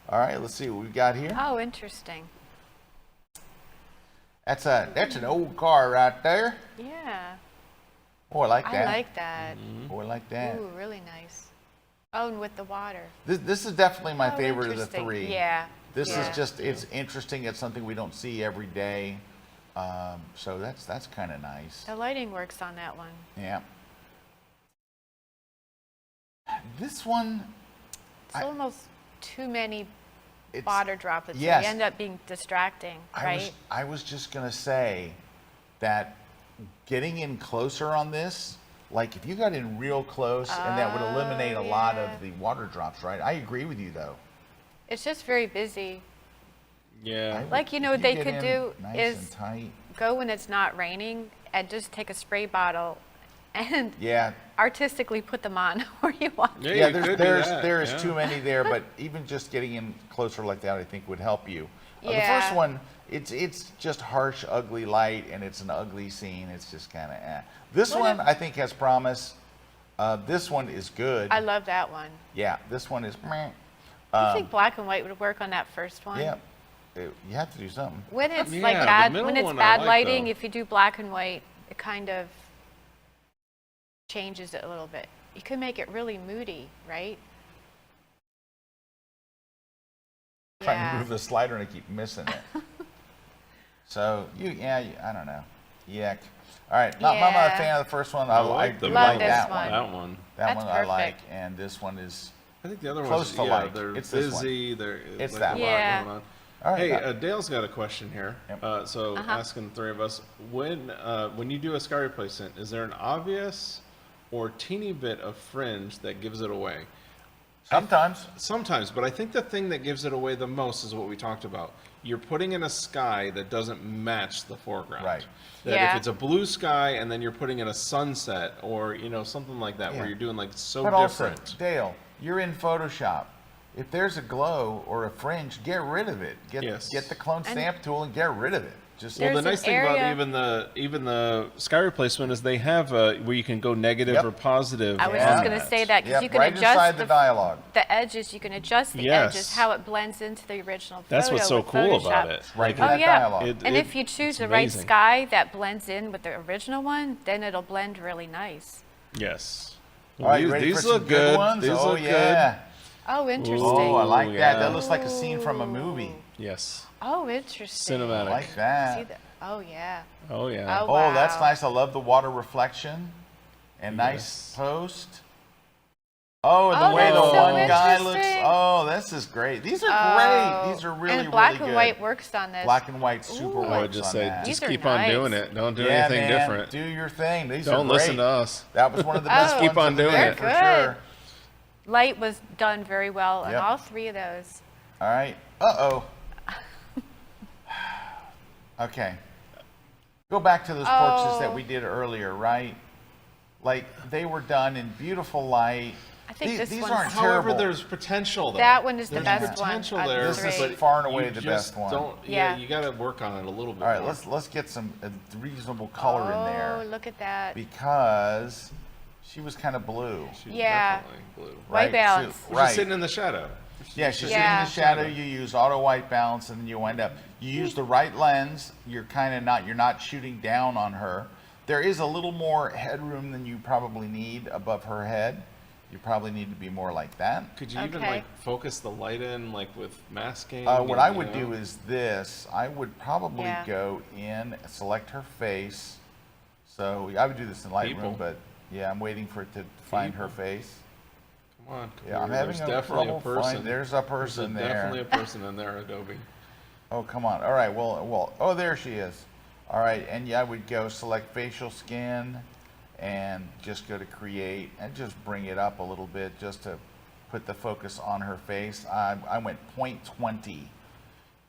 All right, let's see what we've got here. Oh, interesting. That's an old car right there. Yeah. Oh, I like that. I like that. Oh, I like that. Ooh, really nice. Oh, and with the water. This is definitely my Oh, favorite of the interesting. three. Yeah. This yeah. is just it's interesting. It's something we don't see every day. So that's kind of nice. The lighting works on that one. Yeah. This one, It's almost too many it's, water droplets. So yes. you end up being distracting, right? I was just going to say that getting in closer on this, like if you got in real close, and that would eliminate a lot of the water drops, right? I agree with you though. It's just very busy. Yeah. Like, you know, If what they get could in do nice is and tight. go when it's not raining and just take a spray bottle and Yeah, artistically put them on where you want. Yeah, you there's could do that, there's yeah. too many there, but even just getting in closer like that, I think would help you. The Yeah. first one, it's just harsh, ugly light, and it's an ugly scene. It's just kind of eh. This What one if- I think has promise. This one is good. I love that one. Yeah, this one is meh. I think black and white would work on that first one. Yeah, you have to do something. When it's Yeah, like the bad, middle when it's one I bad like, lighting, though. if you do black and white, it kind of changes it a little bit. You could make it really moody, right? Trying to move the slider and I keep missing it. So I don't know. Yuck. All right, I'm not a Yeah. fan of the first one. I like the Love like this that one. That one. That That's one I like, perfect. and this one is. I think the other Close ones, to yeah, light. they're It's this one. busy. They're It's like that a one. lot Yeah. going on. All right, Hey, Dale's got a question here. Yep. So asking the three of us, when you do a sky replacement, is there an obvious or teeny bit of fringe that gives it away? sometimes. Sometimes, but I think the thing that gives it away the most is what we talked about. You're putting in a sky that doesn't match the foreground. Right. That Yeah. if it's a blue sky and then you're putting in a sunset or, something like that Yeah. where you're doing like so But different. also, Dale, you're in Photoshop. If there's a glow or a fringe, get rid of it. Yes. Get the clone stamp tool and get rid of it. Just Well, the There's an nice thing about area- even the sky replacement is they have where you can go negative Yep. or positive. I was Yeah. just going to say that because yep, you can right adjust inside the dialogue. the edges. You can adjust the Yes. edges, how it blends into the original photo. That's what's so with cool Photoshop. about it. Right in Oh, that yeah. dialogue. And if you choose it's the right amazing. sky that blends in with the original one, then it'll blend really nice. Yes. All right, you These- ready these for some look good good. ones? These Oh look yeah. Oh, interesting. Oh, I like that. yeah. That looks like a scene from a movie. good. Yes. Oh, interesting. I Cinematic. like that. See the, oh, yeah. Oh yeah. Oh, Oh, that's wow. nice. I love the water reflection and nice Yes. post. Oh, and the Oh, way the that's so one guy looks. interesting. Oh, this is great. These are Oh. great. These are really, And black really and good. white works on this. Black and white super Ooh. I works would just on say, that. These just are keep on nice. doing it. Don't do Yeah, anything man, different. Do your thing. These Don't are great. listen to us. That was one of the best Just keep ones on of the doing day it. for They're sure. Light was done very well on Yep. all three of those. All right. Uh-oh. Okay. Go back to those portraits that Oh. we did earlier, right? Like, they were done in beautiful light. I think this These one's- aren't However, terrible. there's potential there. That one is the There's best one potential out of there. the This is three. far and away you the just best one. Don't, Yeah. you got to work on it a little bit. All right, more. let's get some reasonable color in Oh, there look at that. because she was kind of blue. She's Yeah. definitely blue. White right? balance. So- She's right. sitting in the shadow. Yeah, she's sitting in Yeah. the shadow. You use auto white balance, and then you wind up. You use the right lens. You're not shooting down on her. There is a little more headroom than you probably need above her head. You probably need to be more like that. Could you even Okay. like focus the light in like with masking? What and, I you would know? do is this. I would probably Yeah. go in, select her face. So I would do this in Lightroom, People. but yeah, I'm waiting for it to find her People. face. Come on. Yeah, I'm computer, having there's a definitely trouble a person. finding. There's a person there. Definitely a person in there, Adobe. Oh, come on. All right. Well. Oh, there she is. All right. And yeah, I would go select facial skin and just go to create and just bring it up a little bit just to put the focus on her face. I went 0.20.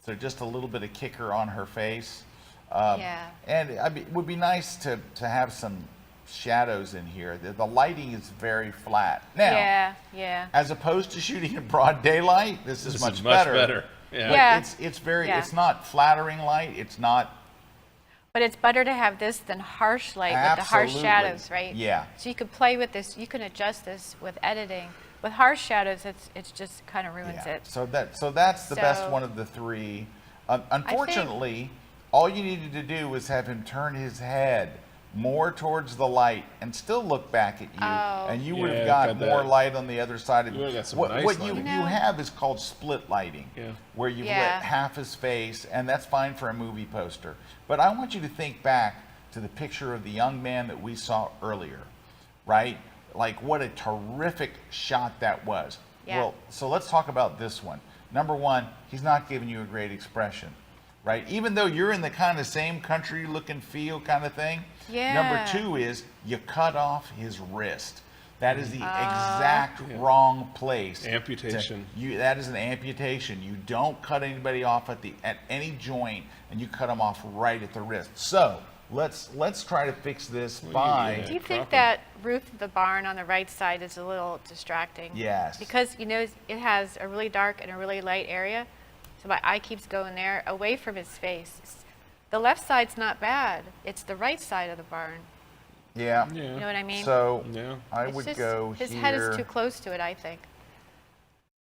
So just a little bit of kicker on her face. Yeah. And it would be nice to have some shadows in here. The lighting is very flat. Now, Yeah. as opposed to shooting in broad daylight, this is much better. Yeah. But Yeah. it's very Yeah. it's not flattering light. It's not But it's better to have this than harsh light with the harsh Absolutely. shadows, right? Yeah. So you could play with this. You can adjust this with editing. With harsh shadows, it's just kind of ruins it. So that's the best So- one of the three. Unfortunately, all you needed to do was have him turn his head more towards the light and still look back at you, Oh. and you would have Yeah, got got more that. light on the other side of You you. would've got some What nice you lighting. you have is called split lighting, Yeah. where you Yeah. lit half his face, and that's fine for a movie poster. But I want you to think back to the picture of the young man that we saw earlier, right? like what a terrific shot that was. Yeah. Well, so let's talk about this one. Number one, he's not giving you a great expression, right? Even though you're in the kind of same country look and feel kind of thing. Yeah. Number two is you cut off his wrist. That is the exact wrong place. Amputation. That is an amputation. You don't cut anybody off at any joint, and you cut them off right at the wrist. So let's try to fix this by. Do you think that roof of the barn on the right side is a little distracting? Yes. Because, you know, it has a really dark and a really light area. So my eye keeps going there, away from his face. The left side's not bad. It's the right side of the barn. Yeah. You know what I mean? So Yeah. I It's would just- go his here. head is too close to it, I think.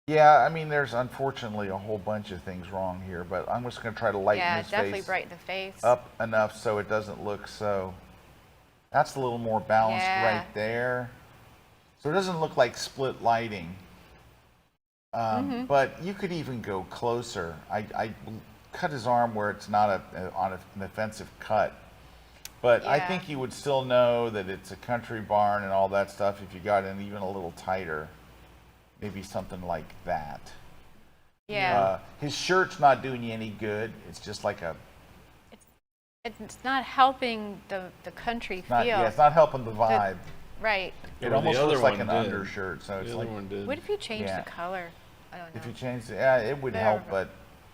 Yeah, I mean, there's unfortunately a whole bunch of things wrong here, but I'm just going to try to lighten Yeah, his definitely face brighten the face. up enough so it doesn't look so. That's a little more balanced Yeah. right there. So it doesn't look like split lighting. But you could even go closer. I cut his arm where it's not an offensive cut. But I Yeah. think you would still know that it's a country barn and all that stuff if you got in even a little tighter. Maybe something like that. Yeah. His shirt's not doing you any good. It's just like It's not helping the country feel. it's not helping the vibe. Right. It Well, almost the other looks like one an did. undershirt. So it's The like other one did. What if you change Yeah. the color? I don't know. if you change it, yeah, it would Better. help. But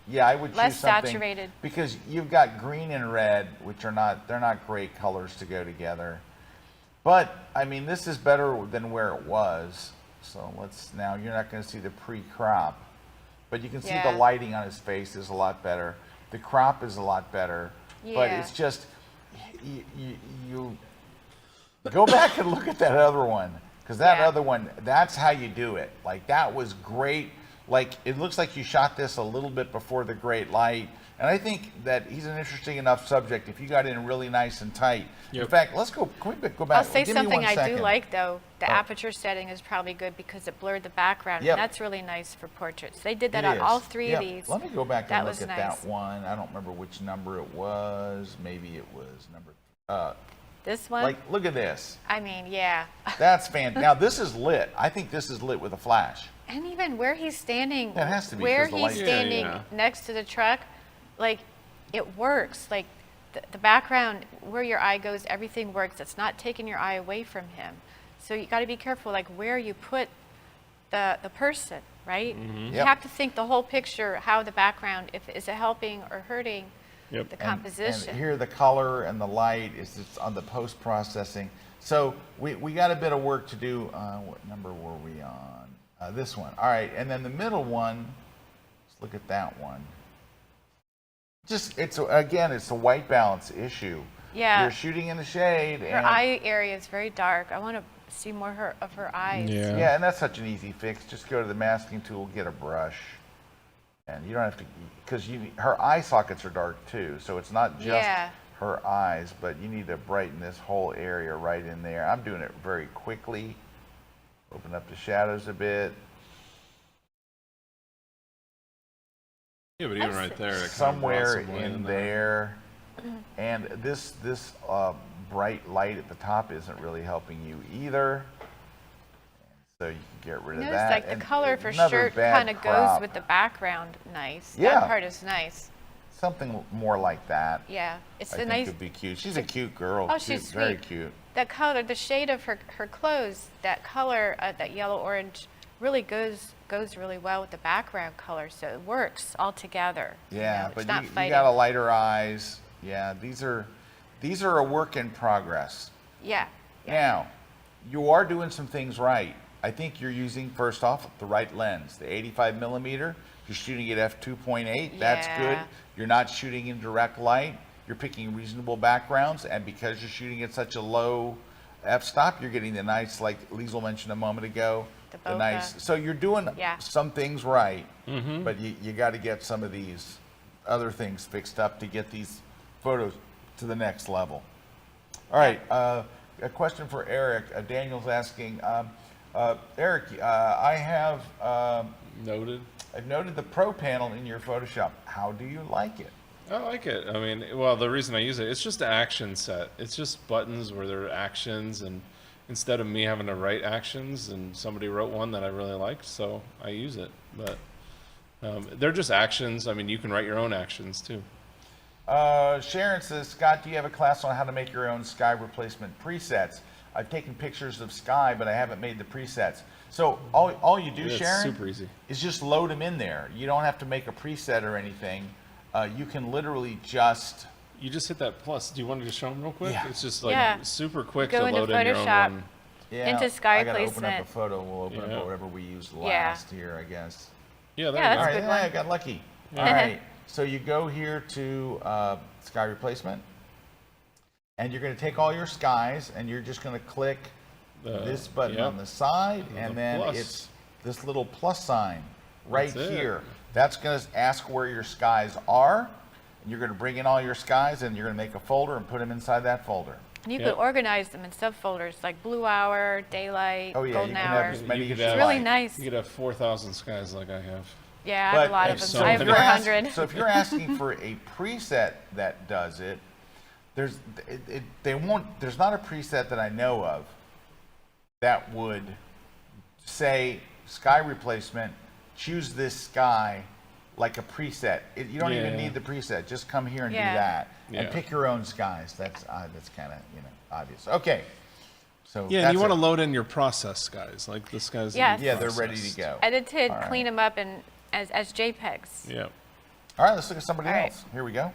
yeah, I would Less choose something saturated. because you've got green and red, which are they're not great colors to go together. But I mean, this is better than where it was. So now you're not going to see the pre-crop, but you can see Yeah. the lighting on his face is a lot better. The crop is a lot better, but Yeah. it's just you go back and look at that other one, because that Yeah. other one, that's how you do it. Like that was great. Like it looks like you shot this a little bit before the great light. And I think that he's an interesting enough subject if you got in really nice and tight. In Yep. fact, can we go back? I'll say Give me something 1 I do second. like, though. The Oh. aperture setting is probably good because it blurred the background. Yep. And that's really nice for portraits. They did that It on all is. 3 Yep. of these. Let me go back That and look was at nice. that one. I don't remember which number it was. Maybe it was number. This one? Like, look at this. I mean, yeah. That's fantastic. Now this is lit. I think this is lit with a flash. And even where he's standing, That has to be where 'cause the he's light- Yeah, standing yeah. next to the truck, like it works. Like the background, where your eye goes, everything works. It's not taking your eye away from him. So you got to be careful, like where you put the person, right? You Yep. have to think the whole picture, how the background, if is it helping or hurting Yep. the And composition. here the color and the light is just on the post processing. So we got a bit of work to do. What number were we on? This one. All right, and then the middle one. Let's look at that one. It's a white balance issue. Yeah. You're shooting in the shade. Her and, eye area is very dark. I want to see more of her eyes. Yeah. Yeah, and that's such an easy fix. Just go to the masking tool, get a brush, and you don't have to, because her eye sockets are dark too, so it's not just Yeah. her eyes, but you need to brighten this whole area right in there. I'm doing it very quickly. Open up the shadows a bit. Yeah, but even right there, it kind of Somewhere brought some light in there. And this bright light at the top isn't really helping you either. So you can get rid of Notice that. like the And color for another shirt bad kind of goes crop. with the background nice. Yeah. That part is nice. Something more like that. Yeah. It's I a think nice, would be cute. She's a cute girl. Oh, cute, she's very sweet. cute. that color, the shade of her clothes, that color, that yellow orange really goes really well with the background color. So it works all together. Yeah, it's but not you fighting. got a lighter eyes. Yeah, these are a work in progress. Yeah. Now, you are doing some things right. I think you're using, first off, the right lens, the 85 millimeter. You're shooting at f2.8. That's good. Yeah. You're not shooting in direct light. You're picking reasonable backgrounds, and because you're shooting at such a low f-stop, you're getting the nice, like Liesl mentioned a moment ago, The the bokeh. nice. So you're doing Yeah. some things right, but you got to get some of these other things fixed up to get these photos to the next level. All right, a question for Erik. Daniel's asking, Erik, Noted. I've noted the Pro panel in your Photoshop. How do you like it? I like it. I mean, well, the reason I use it, it's just an action set. It's just buttons where there are actions, and instead of me having to write actions, and somebody wrote one that I really liked, so I use it. But they're just actions. I mean, you can write your own actions too. Sharon says, Scott, do you have a class on how to make your own sky replacement presets? I've taken pictures of sky, but I haven't made the presets. So all you do, Yeah, it's Sharon, super easy. is just load them in there. You don't have to make a preset or anything. You can literally just... You just hit that plus. Do you want to just show them real quick? Yeah. It's just like Yeah. super quick Go to into load in your own Photoshop. one. Yeah, Into sky I gotta open up replacement. a photo. We'll open Yeah. up whatever we used Yeah. last here, I guess. Yeah, there Yeah, you go. All that's right, a good yeah, one. I got lucky. Yeah. All right, so you go here to sky replacement, and you're going to take all your skies, and you're just going to click this button yep. on the side, And and the then plus. it's this little plus sign right That's it. here. That's going to ask where your skies are, and you're going to bring in all your skies, and you're going to make a folder and put them inside that folder. And you Yep. could organize them in subfolders like blue hour, daylight, Oh yeah, you golden can hour. have as many You as could you have- It's really like. nice. You could have 4,000 skies like I have. Yeah, I have a lot of them. so So I have many- 400. So if you're asking for a preset that does it, there's not a preset that I know of that would say sky replacement, choose this sky like a preset. You don't even Yeah. need the preset. Just come here and Yeah. do that and Yeah. pick your own skies. That's kind of obvious. Okay, so Yeah, and that's you want it. to load in your process skies, like the skies. that Yes. you Yeah, they're ready processed. to go. Edited, All right. clean them up, and as JPEGs. Yeah. All right, let's look at somebody All right. else. Here we go.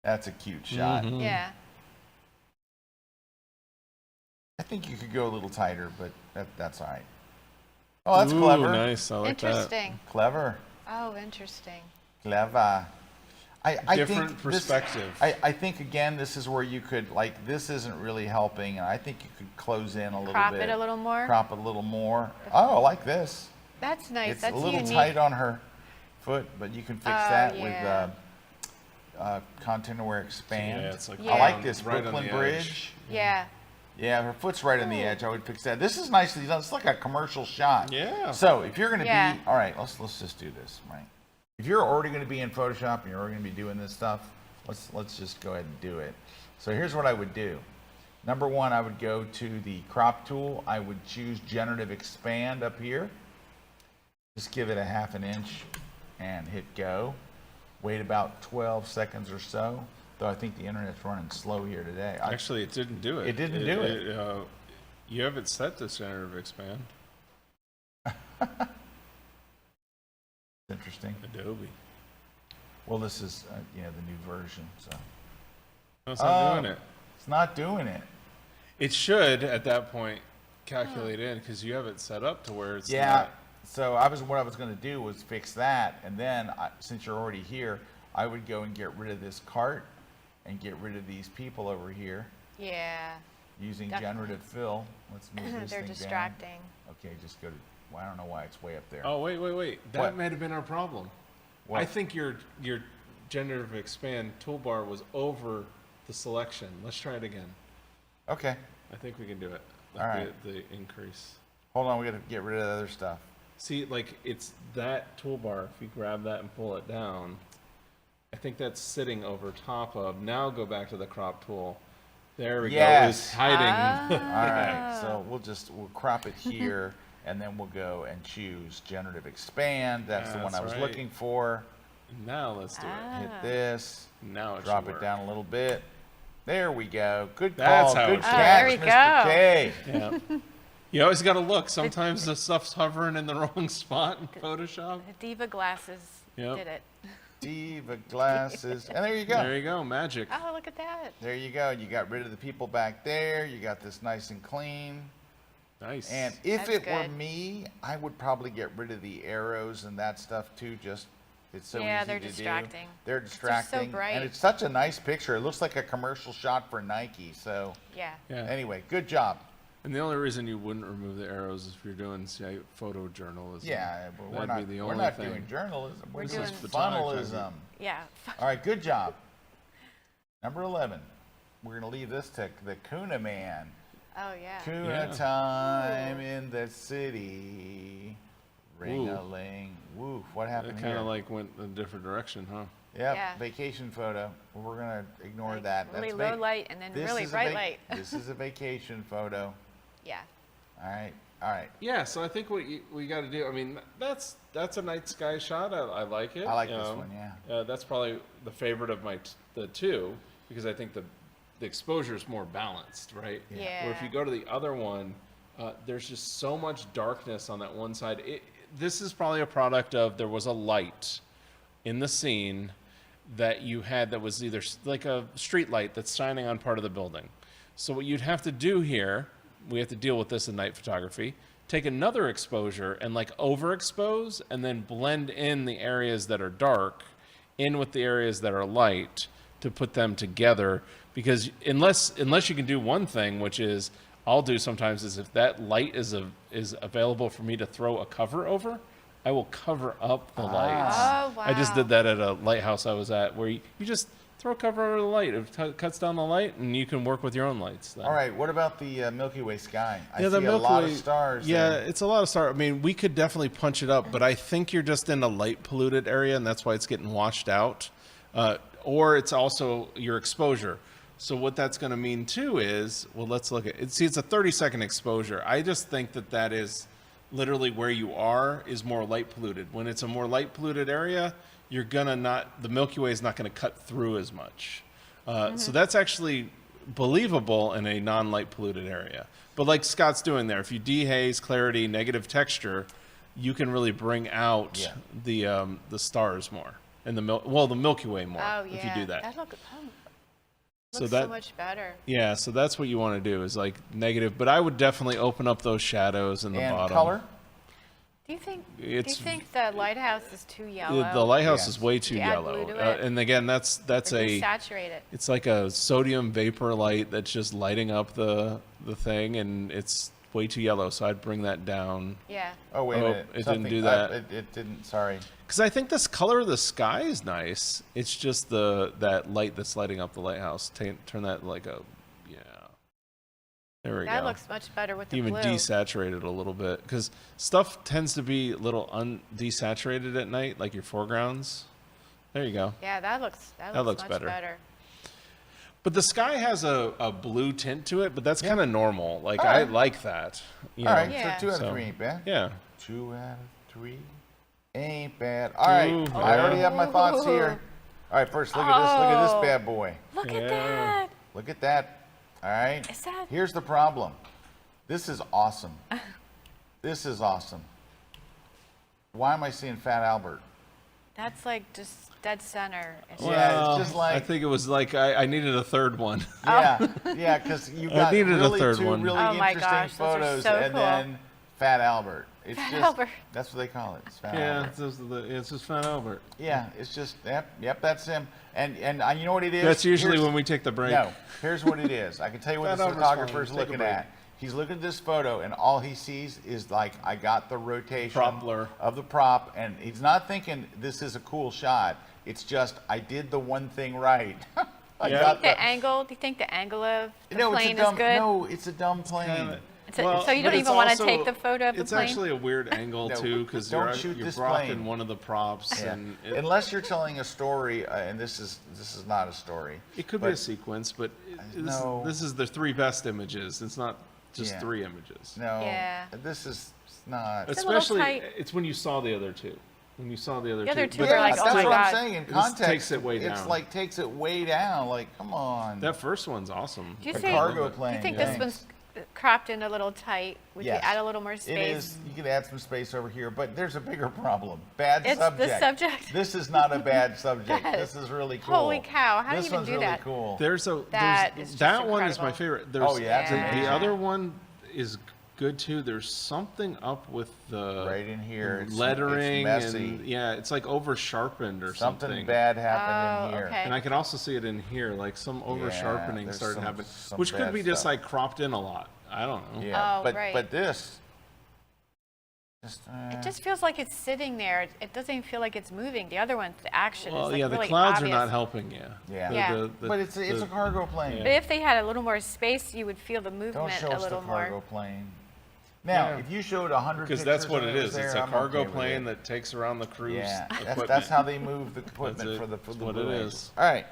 That's a cute shot. Mhm. Yeah. I think you could go a little tighter, but that's all right. Oh, that's Ooh, clever. nice. I like that. Interesting. Clever. Oh, interesting. Clever. I Different think perspective. I think, again, this is where you could, like, this isn't really helping, and I think you could close in a little Crop bit. it a little more. Crop it a little more. Oh, I like this. That's nice. It's That's a little unique. tight on her foot, but you can fix Oh, that yeah. with Content Aware Expand. Yeah, it's like Yeah. I like this right on Brooklyn the Bridge. Yeah. Yeah, her foot's right on the edge. I would fix that. This is nice. It's like a commercial shot. Yeah. So if you're going to Yeah. be, all right, let's just do this, right? If you're already going to be in Photoshop and you're already going to be doing this stuff, let's just go ahead and do it. So here's what I would do. Number one, I would go to the crop tool. I would choose generative expand up here. Just give it a 1/2 inch and hit go. Wait about 12 seconds or so. Though I think the internet's running slow here today. Actually, it didn't do it. It didn't do it. You have it set to generative expand. Interesting. Adobe. Well, this is the new version, so No, it's not doing it. it's not doing it. It should, at that point, calculate in, because you have it set up to where it's Yeah. not. So what I was going to do was fix that, and then since you're already here, I would go and get rid of this cart and get rid of these people over here Yeah. using Definitely. generative fill. Let's move this They're thing distracting. down. Okay, just go to. Well, I don't know why it's way up there. Oh, wait. That What? might have been our problem. What? I think your generative expand toolbar was over the selection. Let's try it again. Okay, I think we can do it. All right. The increase. hold on. We got to get rid of the other stuff. See, like, it's that toolbar. If you grab that and pull it down, I think that's sitting over top of. Now go back to the crop tool. There we go. Yes. It's hiding. All right, so we'll crop it here, and then we'll go and choose generative expand. That's the one That's I was right. looking for. Now let's do it. Hit this. Now it Drop should it work. down a little bit. There we go. Good That's call. how Good it catch, should work. Mr. Oh, there we K. Yeah. You always got to look. Sometimes the stuff's hovering in the wrong spot in Photoshop. The Diva glasses Yep. did it. Diva glasses. And there you go. There you go. Magic. Oh, look at that. There you go. You got rid of the people back there. You got this nice and clean. Nice. And if That's it were good. me, I would probably get rid of the arrows and that stuff too. Just it's so Yeah, easy they're to distracting. do. They're They're so distracting. bright. And it's such a nice picture. It looks like a commercial shot for Nike. So Yeah. yeah. anyway, good job. And the only reason you wouldn't remove the arrows is if you're doing, say, photojournalism. Yeah, but we're That'd not, be the we're only not thing. doing journalism. We're This doing is photography. funnalism. Yeah. All right, good job. Number 11. We're going to leave this to the Kuna man. Oh, yeah. Kuna Yeah. time in the city. Ring-a-ling. Woo. What It happened kind here? of like went a different direction, huh? Yep, Yeah. vacation photo. We're gonna ignore that. Really That's low light and then this really is a bright light. This is a vacation photo. Yeah. All right, all right. Yeah, so I think what we got to do. I mean, that's a night sky shot. I like it. I like you this know. one, yeah. That's probably the favorite of the two because I think the exposure is more balanced, right? Yeah. Where if you go to the other one, there's just so much darkness on that one side. This is probably a product of there was a light in the scene that you had that was either like a street light that's shining on part of the building. So what you'd have to do here, we have to deal with this in night photography, take another exposure and like overexpose and then blend in the areas that are dark in with the areas that are light to put them together. Because unless you can do one thing, which is I'll do sometimes is if that light is available for me to throw a cover over, I will cover up the lights. Oh, wow. I just did that at a lighthouse I was at where you just throw a cover over the light. It cuts down the light and you can work with your own lights then. All right, what about the Milky Way sky? I Yeah, the see a Milky lot Way, of stars Yeah, there. it's a lot of stars. I mean, we could definitely punch it up, but I think you're just in a light polluted area and that's why it's getting washed out. Or it's also your exposure. So what that's going to mean too is, well, let's look at it. See, it's a 30-second exposure. I just think that is literally where you are is more light polluted. When it's a more light polluted area, you're gonna the Milky Way is not going to cut through as much. So that's actually believable in a non-light polluted area. But like Scott's doing there, if you dehaze, clarity, negative texture, you can really bring out the stars more and the Milky Way more Oh, yeah. if you do that. That looks So so much better. Yeah, so that's what you want to do is like negative, but I would definitely open up those shadows in the And bottom. color? Do you think the lighthouse is too The yellow? lighthouse Yes. is way too To add yellow. blue to it? And again, that's Saturate it. it's like a sodium vapor light that's just lighting up the thing and it's way too yellow, so I'd bring that down. Yeah. Oh, wait a Oh, minute. it didn't Something- do that. It didn't, sorry. Because I think this color of the sky is nice. It's just that light that's lighting up the lighthouse. Turn that like a, yeah. There we go. That looks much better with the Even blue. desaturate it a little bit because stuff tends to be a little desaturated at night, like your foregrounds. There you go. Yeah, that looks looks much better. better. But the sky has a blue tint to it, but that's kind of normal. Like All I right. like that. You All know? right, Yeah. so 2 out of So, 3 ain't bad. Yeah. 2 out of 3 ain't bad. All right, Ooh, I already yeah. have my thoughts here. All right, first look at this. Look at this Oh. bad boy. Look Yeah. at that. Look at that. All right. Is that- Here's the problem. This is awesome. This is awesome. Why am I seeing Fat Albert? That's like just dead center. It's Yeah, it's just like I think it was like I needed a third one. yeah, yeah, because you got needed a really third 2 one. really Oh my interesting gosh, those are photos, so and cool. then Fat Albert. It's Fat just Albert. that's what they call it. It's Fat Yeah, Albert. it's just Fat Albert. Yeah, it's just yep, that's him. And you know what it is? That's usually Here's- when we take the break. No, here's what it is. I can tell you what Fat this Albert's fine. photographer's Take a looking break. at. He's looking at this photo, and all he sees is like, I got the rotation Prop blur. of the prop, and he's not thinking this is a cool shot. It's just, I did the one thing right. I Yeah. got the angle. Do you think the angle of the no, plane it's a dumb, is good? No, it's a dumb plane. Kinda- So you but don't it's even want to also- take the photo of the It's plane? actually a weird angle No, too because don't you're shoot this blocking plane. one of the props, Yeah. and Unless you're telling a story, and this is not a story. it could be but a sequence, but no. this is the 3 best images. It's not just Yeah. 3 images. No, Yeah. this is not. It's a little Especially, tight. it's when you saw the other 2. When you saw the other The other two. two But are like, that's oh my what God. I'm saying. In This context, takes it way it's down. like takes it way down. Like, come on. that first one's awesome. Do you The think- cargo Do plane. you think thanks. this one's cropped in a little tight? Would Yes. you add a little more space? It is. You can add some space over here, but there's a bigger problem. Bad It's the subject. subject? This is not a bad subject. Yes. This is really cool. Holy cow, how do you this even one's do really that? cool. There's a That there's, is just that one is my incredible. favorite. There's Oh, yeah, that's the amazing. other one is good too. There's something up with the Right in here. It's lettering messy. and yeah, it's like over sharpened or Something something. bad happened Oh, in here. okay. And I can also see it in here, like some over sharpening there's started some- happening, some which could bad be just stuff. like cropped in a lot. I don't know. Yeah, Oh, but right. this. Just, It just feels like it's sitting there. It doesn't even feel like it's moving. The other one, the action Well, is like yeah, really the clouds obvious. are not helping you. Yeah. Yeah. but it's a cargo plane. But if they had a little more space, you would feel the Don't movement show a us the little cargo more. plane. Now, Yeah. if you showed 100 Because pictures that's what and it was is. there, It's a I'm cargo okay with plane it. that takes around the cruise Yeah, equipment. that's how they move the equipment That's for it. the That's Blue what it Angels. is. All right.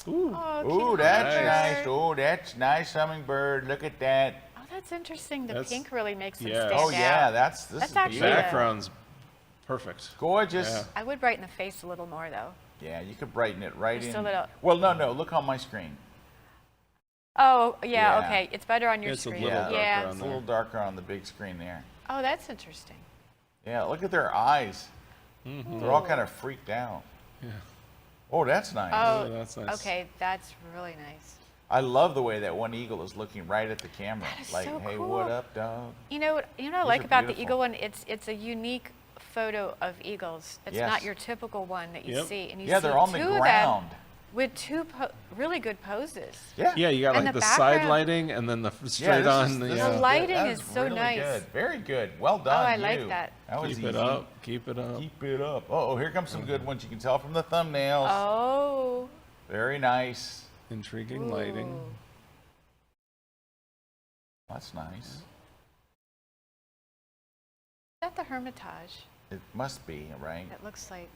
Ooh. Oh, Ooh, cute that's hummingbird. nice. Oh, that's nice hummingbird. Look at that. Oh, that's interesting. The That's- pink really makes them yeah. stand Oh out. yeah, this That's is actually beautiful. Background's perfect. Gorgeous. Yeah. I would brighten the face a little more, though. Yeah, you could brighten it right Just in. a little. Well, no, look on my screen. Oh, yeah, Yeah. okay. It's better on your It's a screen. little darker yeah. on It's a little darker on the big screen there. Oh, that's interesting. Yeah, look at their eyes. They're all kind of freaked out. Yeah. Oh, that's nice. Oh, that's nice. okay. That's really nice. I love the way that one eagle is looking right at the camera. That is Like, so hey, cool. what up, dog? You know what I These like are about the beautiful. eagle one? It's a unique photo of eagles. It's Yes. not your typical one that you Yep. see. And you Yeah, see they're on the two of ground. them with two really good poses. Yeah. Yeah, you got And like the the side background- lighting and then the Yeah, straight this on. is- this yeah. is lighting good. That is so really nice. Good. Very good. Well done. I like you. that. That was Keep easy. it up. Keep it up. Keep it up. Oh, here comes some good ones. You can tell from the thumbnails. Oh. Very nice. Intriguing lighting. Ooh. That's nice. Is that the Hermitage? It must be, right? It looks like.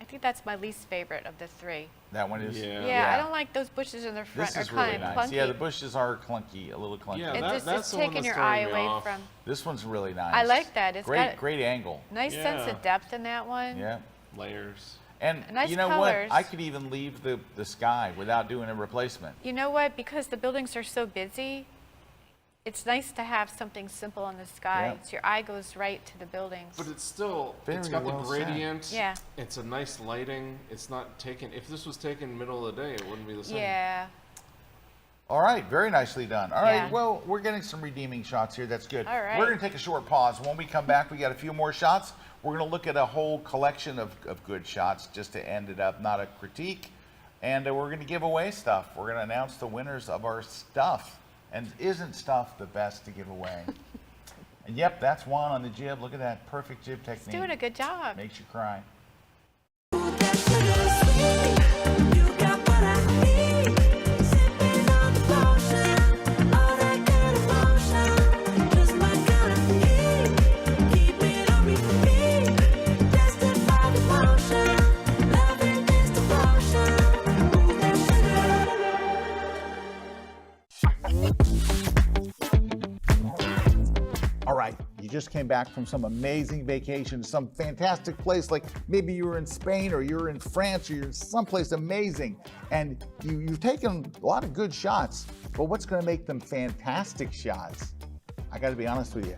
I think that's my least favorite of the three. That one is. Yeah. Yeah, I don't like those bushes in the front. This are is really kind of nice. clunky. Yeah, the bushes are clunky, a little clunky. Yeah, It that- just that's it's the one taking that's your eye throwing me away off. from. This one's really nice. I like that. It's great, got great angle. nice sense Yeah. of depth in that one. Yeah. Layers. And Nice you know colors. what? I could even leave the sky without doing a replacement. You know what? Because the buildings are so busy, it's nice to have something simple in the sky. Yeah. So your eye goes right to the buildings. But it's still, it's Very got the well said. gradient. Yeah. It's a nice lighting. It's not taken, if this was taken middle of the day, it wouldn't be the same. Yeah. All right, very nicely done. All right, Yeah. well, we're getting some redeeming shots here. That's good. All right. We're going to take a short pause. When we come back, we got a few more shots. We're going to look at a whole collection of good shots just to end it up, not a critique. And we're going to give away stuff. We're going to announce the winners of our stuff. And isn't stuff the best to give away? And yep, that's one on the jib. Look at that perfect jib technique. It's doing a good job. Makes you cry. All right, you just came back from some amazing vacation, some fantastic place, like maybe you were in Spain or you're in France or you're someplace amazing, and you've taken a lot of good shots, but what's gonna make them fantastic shots? I gotta be honest with you.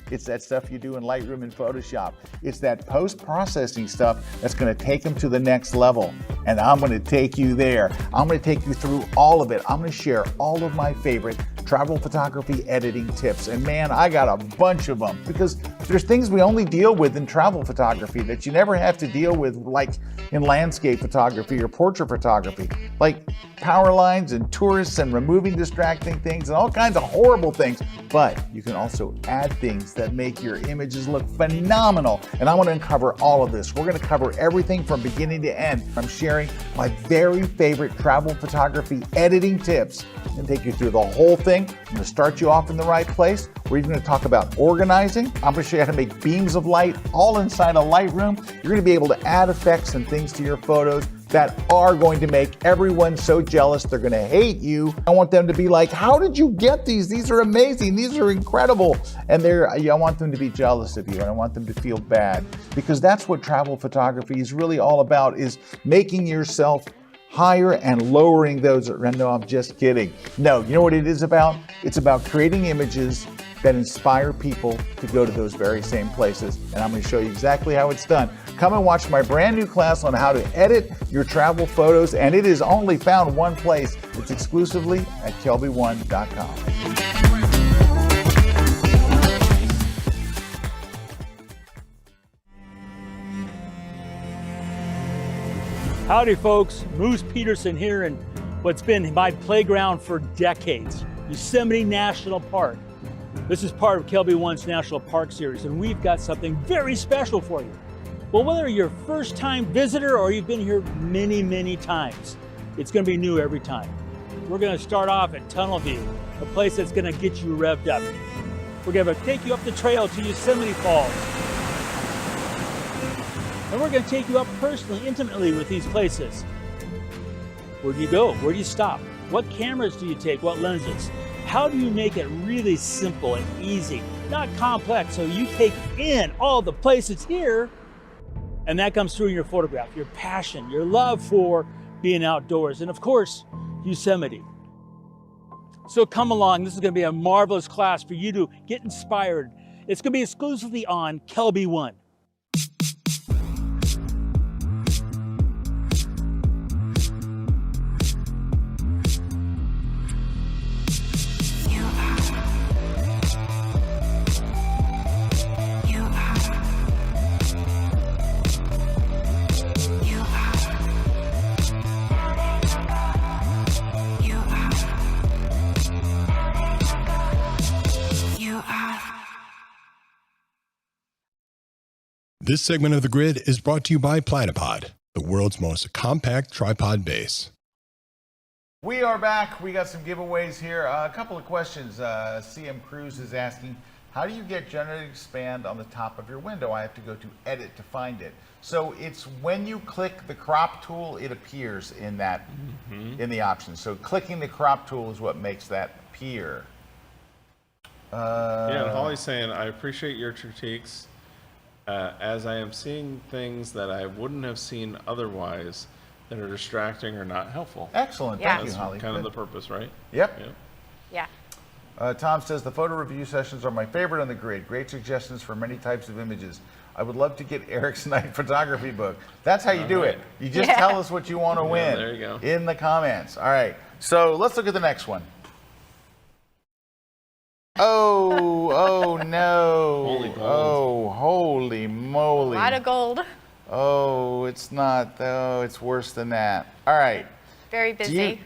It's that stuff you do in Lightroom and Photoshop. It's that post-processing stuff that's gonna take them to the next level. And I'm gonna take you there. I'm gonna take you through all of it. I'm gonna share all of my favorite travel photography editing tips. And man, I got a bunch of them because there's things we only deal with in travel photography that you never have to deal with like in landscape photography or portrait photography, like power lines and tourists and removing distracting things and all kinds of horrible things. But you can also add things that make your images look phenomenal. And I want to uncover all of this. We're going to cover everything from beginning to end. I'm sharing my very favorite travel photography editing tips and take you through the whole thing. I'm going to start you off in the right place. We're even going to talk about organizing. I'm going to show you how to make beams of light all inside a Lightroom. You're going to be able to add effects and things to your photos that are going to make everyone so jealous they're going to hate you. I want them to be like, how did you get these? These are amazing. These are incredible. And I want them to be jealous of you, and I want them to feel bad, because that's what travel photography is really all about, is making yourself higher and lowering those. No, I'm just kidding. No, you know what it is about? It's about creating images that inspire people to go to those very same places. And I'm going to show you exactly how it's done. Come and watch my brand new class on how to edit your travel photos. And it is only found one place. It's exclusively at KelbyOne.com. Howdy folks, Moose Peterson here in what's been my playground for decades, Yosemite National Park. This is part of KelbyOne's National Park Series, and we've got something very special for you. Well, whether you're a first-time visitor or you've been here many, many times, it's gonna be new every time. We're gonna start off at Tunnel View, a place that's gonna get you revved up. We're going to take you up the trail to Yosemite Falls. And we're going to take you up personally, intimately with these places. Where do you go? Where do you stop? What cameras do you take? What lenses? How do you make it really simple and easy, not complex, so you take in all the places here, and that comes through in your photograph, your passion, your love for being outdoors, and of course, Yosemite. So come along. This is going to be a marvelous class for you to get inspired. It's going to be exclusively on KelbyOne. This segment of the grid is brought to you by Platypod, the world's most compact tripod base. We are back. We got some giveaways here. A couple of questions. CM Cruz is asking, how do you get generative expand on the top of your window? I have to go to edit to find it. So it's when you click the crop tool, it appears in that in the options. So clicking the crop tool is what makes that appear. Yeah, and Holly's saying, I appreciate your critiques, as I am seeing things that I wouldn't have seen otherwise that are distracting or not helpful. Excellent. Yeah. Thank you, That's Holly. kind of Good. the purpose, right? Yep. Yeah. Tom says, the photo review sessions are my favorite on the grid. Great suggestions for many types of images. I would love to get Erik's night photography book. That's how you do it. You just tell us what you want to win there you go. in the comments. All right. So let's look at the next one. Oh no. Holy gold. Oh, holy moly. A lot of gold. Oh, it's not though. It's worse than that. All right. Very busy.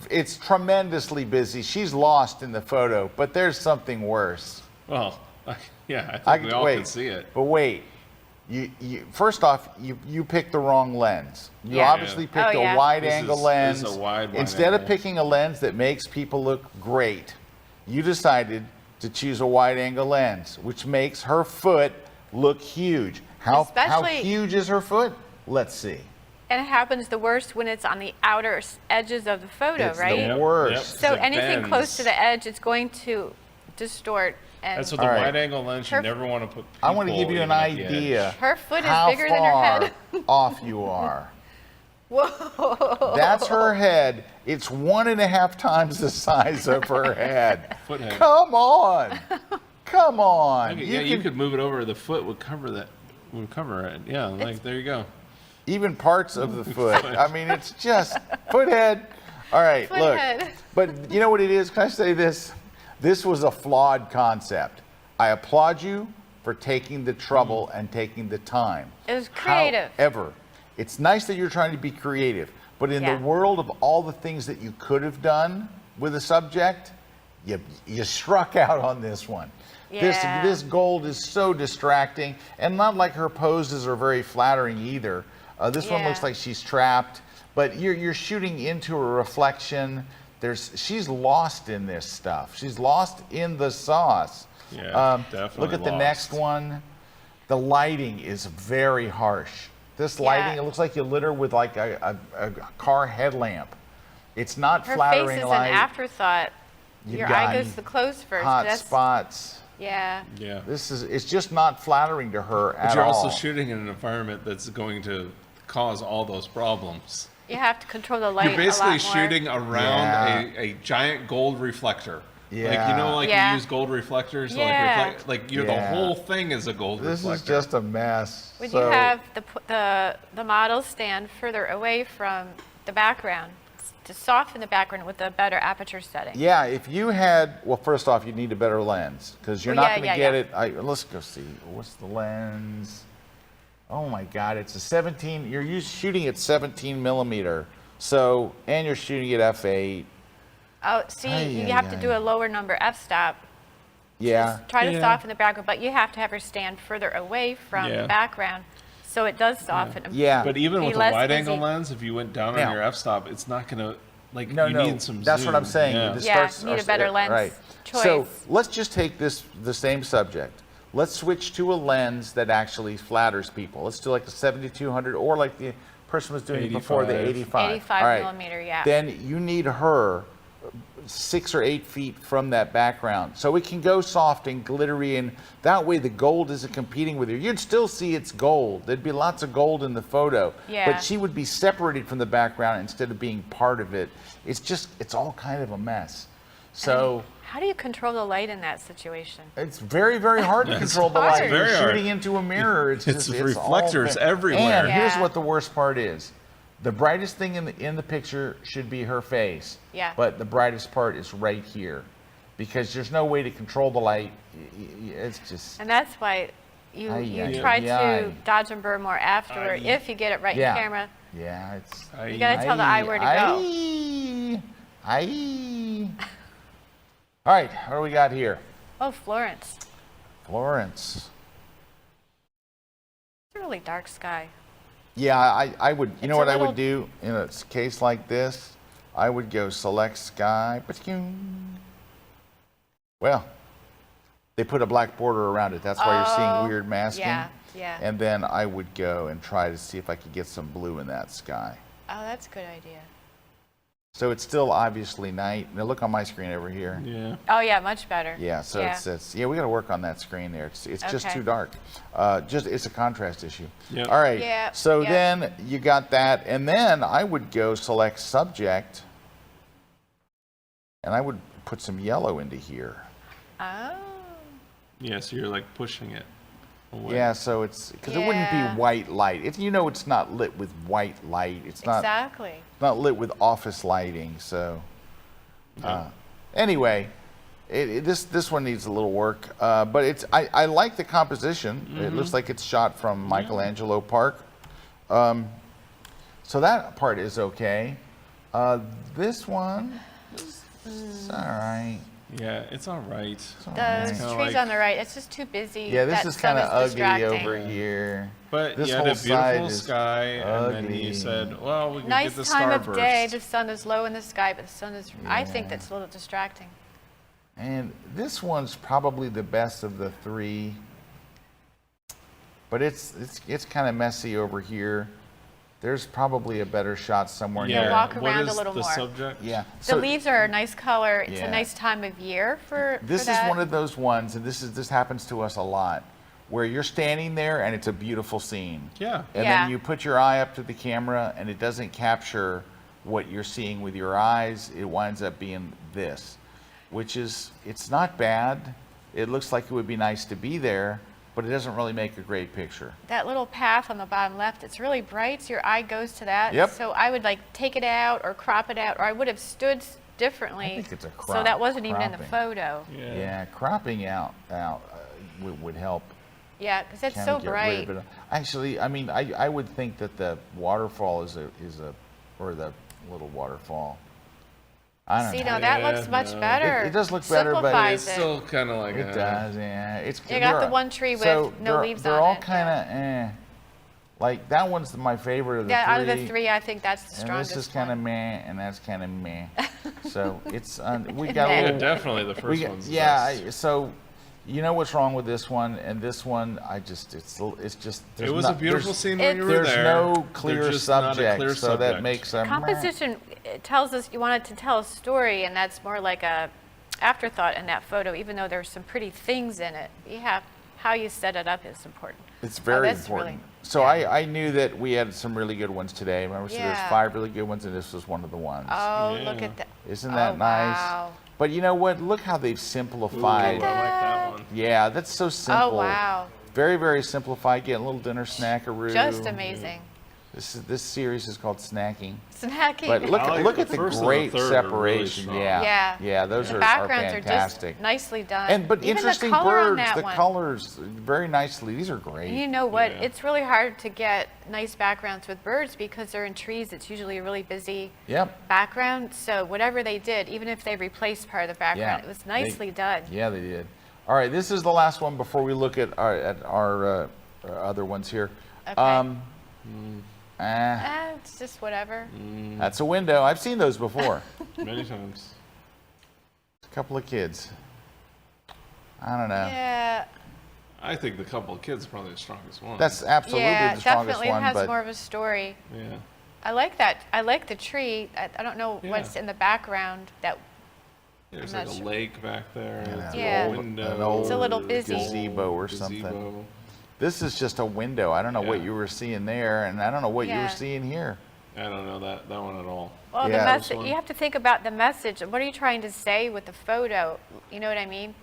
It's tremendously busy. She's lost in the photo, but there's something worse. Well, yeah, I think we all can see it. But wait, you first off, you picked the wrong lens. You Yeah. obviously picked Oh, yeah. a wide This angle is lens. a wide Instead of angle. picking a lens that makes people look great, you decided to choose a wide angle lens, which makes her foot look huge. How Especially- huge is her foot? Let's see. And it happens the worst when it's on the outer edges of the photo, It's right? the worst. So It anything bends. close to the edge, it's going to distort. And That's what the All right. wide angle lens, you Her- never want to put I want to give people you an even at the edge. idea. her foot is how bigger than her head. far off you are. Whoa. That's her head. It's 1.5 times the size of her head. Foot head. Come on. Come on. Okay, you could move it over. The foot would cover that. Would cover it. Yeah, like there you go. Even parts of the foot. I mean, it's just foot head. All right, Foot look. head. But you know what it is? Can I say this? This was a flawed concept. I applaud you for taking the trouble and taking the time. It was creative. However, it's nice that you're trying to be creative, but in Yeah. the world of all the things that you could have done with a subject, you struck out on this one. Yeah. This gold is so distracting, and not like her poses are very flattering either. This one Yeah. looks like she's trapped, but you're shooting into a reflection. She's lost in this stuff. She's lost in the sauce. Yeah, definitely Look at the lost. next one. The lighting is very harsh. This lighting, it looks like you lit her with like a car headlamp. It's not Her flattering face is light. an afterthought. You've Your got eye goes to the clothes first. hot That's, spots. Yeah. Yeah. It's just not flattering to her But at you're all. also shooting in an environment that's going to cause all those problems. You have to control the light You're basically a lot more. shooting around a giant gold reflector. Like, you know, like Yeah. you use gold reflectors to Yeah. like reflect, like the whole thing is a gold This reflector. is just a mess. Would So- you have the model stand further away from the background to soften the background with a better aperture setting? Yeah, if you had, well, first off, you'd need a better lens because you're Well, not yeah, going to yeah, get yeah. it. Let's go see. What's the lens? Oh my God, it's a 17. You're shooting at 17 millimeter. So, and you're shooting at f8. Oh, see, Ay, you ay, have to ay. do a lower number f-stop. Yeah. Try to Yeah. soften the background, but you have to have her stand further away from Yeah. the background, so it does soften. Yeah. But even Be with a less wide angle busy. lens, if you went down Now- on your f-stop, it's not going to, like, No, you no. need some That's zoom. what I'm saying. Yeah. This Yeah, starts- need a better lens. Right. choice. So let's just take the same subject. Let's switch to a lens that actually flatters people. Let's do like the 7200 or like the person was doing it before, the 85. 85 All right. millimeter, yeah. Then you need her 6 or 8 feet from that background. So it can go soft and glittery, and that way the gold isn't competing with her. You'd still see it's gold. There'd be lots of gold in the photo. Yeah. But she would be separated from the background instead of being part of it. It's all kind of a mess. So How do you control the light in that situation? it's very, very hard to control the light. hard. You're Very hard. shooting into a mirror. It's It's just, reflectors all everywhere. And here's Yeah. what the worst part is. The brightest thing in the picture should be her face. Yeah. But the brightest part is right here, because there's no way to control the light. It's just. And that's why you Aye, try aye, to aye. dodge and burn more afterward if you get it right Yeah. in camera. Yeah, it's. You gotta tell the eye where to go. Aye. All right, what do we got here? Oh, Florence. Florence. It's a really dark sky. Yeah, I would, you know It's a what I little- would do in a case like this? I would go select sky. Well, they put a black border around it. That's why you're seeing weird masking. Yeah, yeah. And then I would go and try to see if I could get some blue in that sky. Oh, that's a good idea. So it's still obviously night. Now look on my screen over here. Yeah. Oh, yeah, much better. Yeah, so it's we got to work on that screen there. It's just Okay. too dark. It's a contrast issue. Yep. All right. Yeah, So yeah. then you got that, and then I would go select subject, and I would put some yellow into here. Oh. Yeah, so you're like pushing it away. Yeah, so it's because it wouldn't Yeah. be white light. It's not lit with white light. It's Exactly. not lit with office lighting. So anyway, this one needs a little work, but I like the composition. It looks like it's shot from Michelangelo Park. So that part is okay. This one is all right. Yeah, it's all right. Those Kinda trees like- on the right, it's just too busy. Yeah, this That is kind of sun is ugly distracting. over here. But This you had whole a side beautiful is sky, and then ugly. you said, well, we can Nice get the time of starburst. day, the sun is low in the sky, but the sun is, I think Yeah. that's a little distracting. And this one's probably the best of the three, but it's kind of messy over here. There's probably a better shot somewhere Yeah, here. walk What around a is little the more. subject? Yeah. The So leaves are a nice color. It's Yeah. a nice time of year for this that. is one of those ones, and this happens to us a lot, where you're standing there and it's a beautiful scene. Yeah. And Yeah. then you put your eye up to the camera and it doesn't capture what you're seeing with your eyes. It winds up being this, which is, it's not bad. It looks like it would be nice to be there, but it doesn't really make a great picture. That little path on the bottom left, it's really bright, so your eye goes to that. Yep. So I would like take it out or crop it out, or I would have stood differently. I think it's a so that wasn't even in the cropping. photo. Yeah, cropping out would help. Yeah, because it's Kinda so get rid bright. of it. Actually, I mean, I would think that the waterfall or the little waterfall. I don't See, know. now that Yeah, looks much no. better. It does look better, but Simplifies It's it. still kind of like It a, does, yeah. It's You got the they're- one tree with so no they're- leaves they're on all it, kind of like that one's my favorite of the Yeah, three. out of the three, I think that's the and strongest this is kind of one. meh, and that's kind of meh. So it's we got Meh. a Yeah, little. definitely the we first got- one's the yeah. best. So you know what's wrong with this one and this one? It's just. It was a beautiful scene when you were There's there. no They're clear just not a subject, clear so that subject. makes a meh. Composition it tells us you wanted to tell a story, and that's more like a afterthought in that photo, even though there's some pretty things in it. You have how you set it up is important. It's very that's really- important. So I knew that we had some really good ones today. Remember, so there's Yeah. 5 really good ones, and this was one of the ones. Oh, Yeah. look at that. Isn't that Oh, nice? wow. But you know what? Look how they've Ooh, I simplified. like that one. Yeah, that's so simple. Oh, wow. Very, very simplified. Get a little dinner snackaroo. Just amazing. This series is called Snacking. Snacking. But look, I like look the at the first and the great third are really separation. strong. Yeah. Yeah. Those the are backgrounds fantastic. are just nicely done. But Even interesting the color on birds. that The one. colors very nicely. These are great. You know what? Yeah. It's really hard to get nice backgrounds with birds because they're in trees. It's usually a really busy Yep. background. So whatever they did, even if they replaced part of the background, it was nicely done. Yeah, they did. All right, this is the last one before we look at our other ones here. Okay. It's just whatever. That's a window. I've seen those before. Many times. A couple of kids. I don't know. Yeah. I think the couple of kids are probably the strongest one. That's absolutely Yeah, the strongest definitely one. has But more of a story. yeah. I like that. I like the tree. I don't know Yeah. what's in the background. That There's I'm like not a sure. lake back there. Yeah. Yeah. Window, An old It's a little busy. gazebo or Gazebo. something. This is just a window. I don't know what Yeah. you were seeing there, and I don't know what you Yeah. were seeing here. I don't know that one at all. well, Yeah, the this message. one. You have to think about the message. What are you trying to say with the photo? You know what I mean?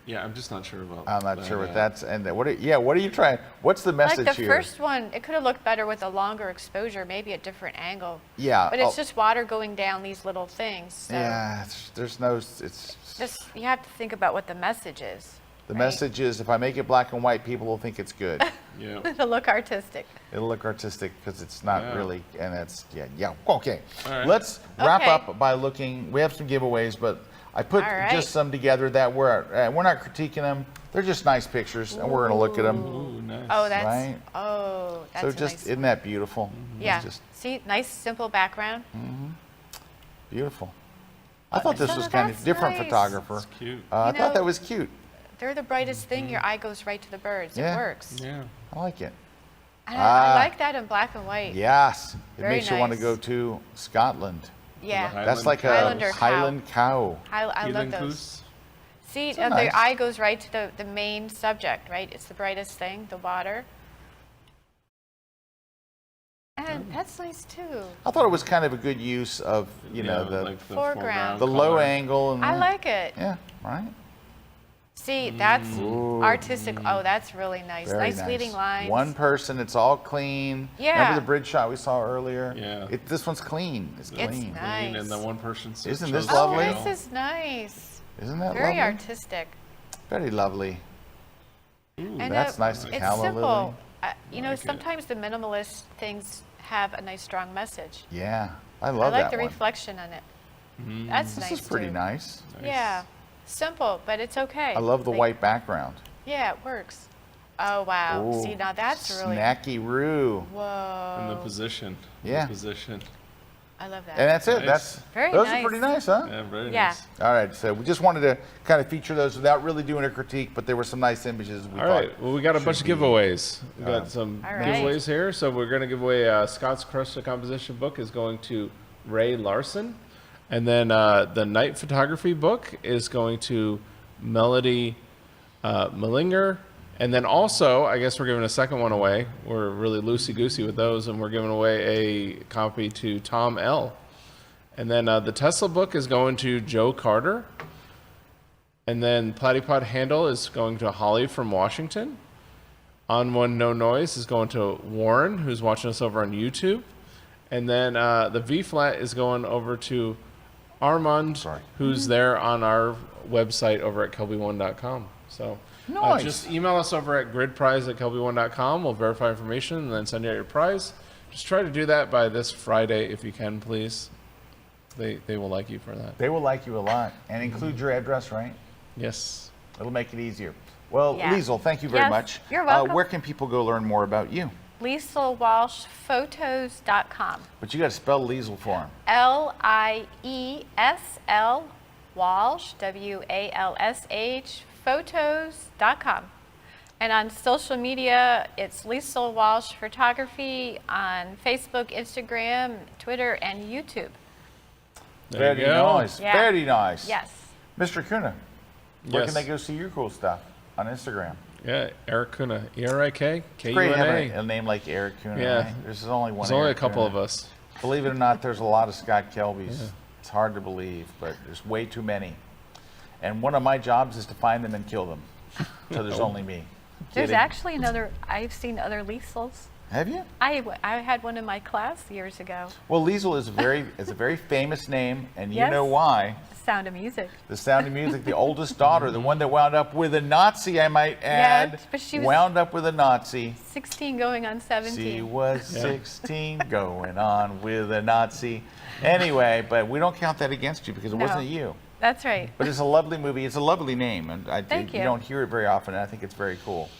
Yeah, I'm just not sure about. I'm not that, sure what that's. And what are you trying? What's the message Like the here? first one, it could have looked better with a longer exposure, maybe a different angle. Yeah. But it's just water going down these little things. So Yeah. There's no. It's just you have to think about what the message is. the right? message is if I make it black and white, people will think it's good. Yeah. To look artistic. It'll look artistic because it's not Yeah. really, and it's yeah. Okay, All right. let's wrap Okay. up by looking. We have some giveaways, but I put All right. just some together that we're not critiquing them. They're just nice pictures, and we're gonna look at them. Ooh, nice. Oh, that's Right. that's So a just nice. isn't that beautiful? Yeah. It's just See, nice simple background. beautiful. I thought this So was kind of that's different nice. photographer. It's cute. I You thought that know- was cute. They're the brightest thing. Your eye goes right to the birds. Yeah. It works. Yeah. I like it. And Ah. I like that in black and white. Yes, it Very makes you want to nice. go to Scotland. Yeah. Highland That's like a Highlander cow. Highland cow. I love Healing those. Goose. See, So nice. the eye goes right to the main subject, right? It's the brightest thing, the water. And that's nice too. I thought it was kind of a good use of Yeah, the like the foreground. the low color. angle and I like it. yeah, right. See, that's Ooh. artistic. Oh, that's really nice. Very Nice leading lines. One person, it's all clean. Yeah. Remember the bridge shot we saw earlier? Yeah. This one's clean. It's It's clean. nice. And the one person. Isn't this chose Oh, lovely? to this is nice. Isn't that Very lovely? artistic. Very lovely. And That's nice. It's Calla simple. lily. You know, like it. sometimes the minimalist things have a nice strong message. Yeah, I I love like that the one. reflection on it. Mm-hmm. That's This nice is pretty too. nice. Yeah, simple, but it's okay. I love the Like, white background. Yeah, it works. Oh wow! Ooh, See, now that's really snacky roo. whoa. And the position. Yeah. The position. I love that. And that's it. Nice. That's Very those nice. are pretty nice, huh? Yeah, very Yeah. nice. All right, so we just wanted to kind of feature those without really doing a critique, but there were some nice images. We All thought right. Well, we got a bunch of should be- giveaways. We got some All right. giveaways here. So we're going to give away Scott's Crush the Composition book is going to Ray Larson. And then the Night Photography book is going to Melody Mellinger. And then also, I guess we're giving a second one away. We're really loosey-goosey with those, and we're giving away a copy to Tom L. And then the Tesla book is going to Joe Carter. And then Platypod Handle is going to Holly from Washington. On One No Noise is going to Warren, who's watching us over on YouTube. And then the V Flat is going over to Armand, who's there on our website over at KelbyOne.com. So Nice. just email us over at gridprize@KelbyOne.com. We'll verify information and then send you out your prize. Just try to do that by this Friday if you can, please. They will like you for that. They will like you a lot, and include your address, right? Yes. It'll make it easier. Well, Yeah. Liesl, thank you very Yes, much. you're welcome. Where can people go learn more about you? LieslWalshPhotos.com. But you got to spell Liesl for them. Liesl Walsh, WALSH, photos.com. And on social media, it's Liesl Walsh Photography on Facebook, Instagram, Twitter, and YouTube. There Very you go. nice. Yeah. Very nice. Yes. Mr. Kuna, where Yes. can they go see your cool stuff on Instagram? Yeah, Erik Kuna. ERIK It's great having KUNA. a name like Erik Kuna. Yeah. Right? There's only one. There's only a Erik couple Kuna. of us. Believe it or not, there's a lot of Scott Kelbys. It's hard to believe, but there's way too many. And one of my jobs is to find them and kill them. So there's only me. There's Kidding. actually another, I've seen other Liesls. Have you? I had one in my class years ago. Well, Liesl is a very famous name, and you Yes. know why. Sound of Music. The Sound of Music, the oldest daughter, the one that wound up with a Nazi, I might add. but she was- wound up with a Nazi. 16 going on 17. She was 16 going on with a Nazi. Anyway, but we don't count that against you because it No. wasn't you. That's right. But it's a lovely movie. It's a lovely name, and Thank you you. don't hear it very often, and I think it's very cool.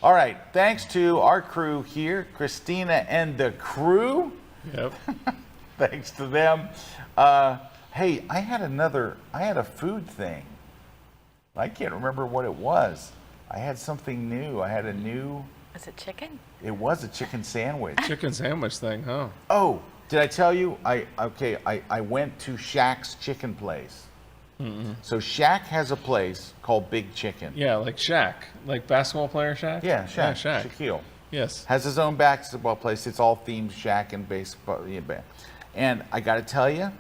All right, thanks to our crew here, Christina and the crew. Yep. Thanks to them. Hey, I had a food thing. I can't remember what it was. I had something new. I had a new. Was it chicken? It was a chicken sandwich. Chicken sandwich thing, huh? Oh, did I tell you? I went to Shaq's chicken place. So Shaq has a place called Big Chicken. Yeah, like Shaq, like basketball player Shaq. Yeah, Shaq. Yeah, Shaq. Shaquille. Yes. Has his own basketball place. It's all themed Shaq and baseball. And I got to tell you,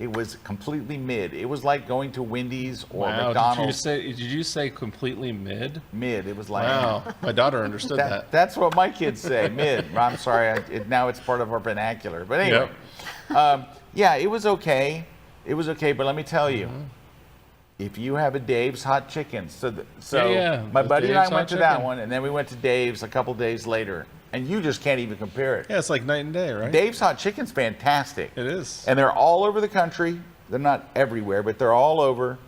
it was completely mid. It was like going to Wendy's or Wow. McDonald's. Did you say completely mid? Mid. It was like. Wow. My daughter understood that. That's what my kids say. Mid. I'm sorry. Now it's part of our vernacular. But anyway, yeah, it was okay. It was okay. But let me tell you, if you have a Dave's Hot Chicken, my buddy and I went to that one, and then we went to Dave's a couple days later, and you just can't even compare it. Yeah, it's like night and day, right? Dave's Hot Chicken's fantastic. It is. And they're all over the country. They're not everywhere, but they're all over.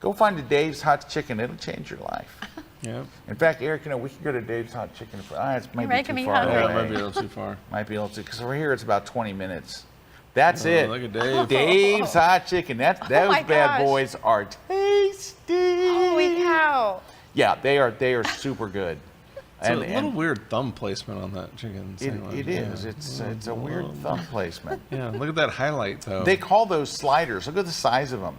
Go find a Dave's Hot Chicken. It'll change your life. Yeah. In fact, Eric, we could go to Dave's Hot Chicken. It might be making too me far hungry. away. Yeah, it might be a little too far. Might be able to, because over here it's about 20 minutes. That's it. Look at Dave. Dave's Hot Chicken. Those my bad gosh. boys are tasty. Holy cow. Yeah, they are super good. It's a little weird thumb placement on that chicken sandwich. It is. It's a weird thumb placement. Yeah, look at that highlight though. They call those sliders. Look at the size of them.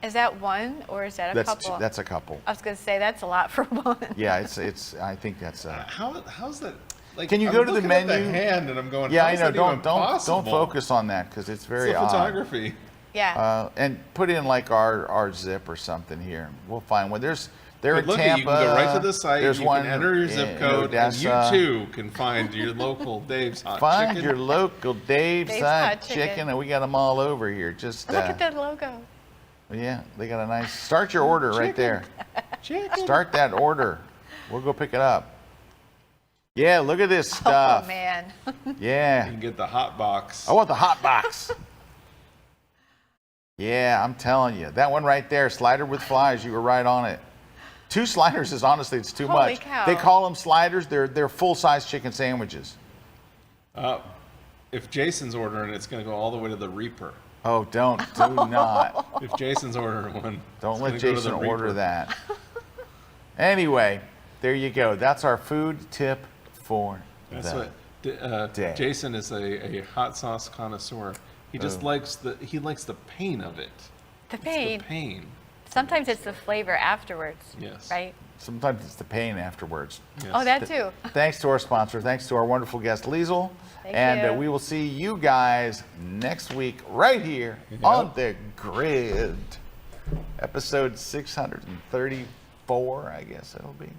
Is that one or is that a couple? That's a couple. I was going to say that's a lot for one. Yeah, it's. I think that's. How's that? Like, Can you go to the menu? At the hand and I'm going. Yeah, how I is know. that even Don't possible? focus on that because it's very It's the odd. photography. Yeah. And put in like our zip or something here. We'll find one. They're in But look, Tampa. you can go right to the site. There's You one can enter your zip in code, and you Odessa. too can find your local Dave's Hot Find Chicken. your local Dave's Dave's Hot Hot Chicken, Chicken. and we got them all over here. Just Look at that logo. yeah, they got a nice. Start your order right there. Chicken. Start that order. We'll go pick it up. Yeah, look at this stuff. Oh, man. Yeah, You can get the hot box. I want the hot box. Yeah, I'm telling you, that one right there, slider with flies. You were right on it. 2 sliders is honestly, it's too Holy much. cow. They call them sliders. They're full-size chicken sandwiches. If Jason's ordering, it's going to go all the way to the Reaper. Oh, do not. If Jason's ordering one, Don't it's let gonna go to Jason the order Reaper. that. Anyway, there you go. That's our food tip for That's the what day. Jason is a hot sauce connoisseur. He just likes the pain of it. The It's pain. the pain. Sometimes it's the flavor afterwards. Yes. Right? Sometimes it's the pain afterwards. Yes. Oh, that too. Thanks to our sponsor. Thanks to our wonderful guest, Liesl. Thank And you. we will see you guys next week right here on the grid. Episode 634, I guess it'll be.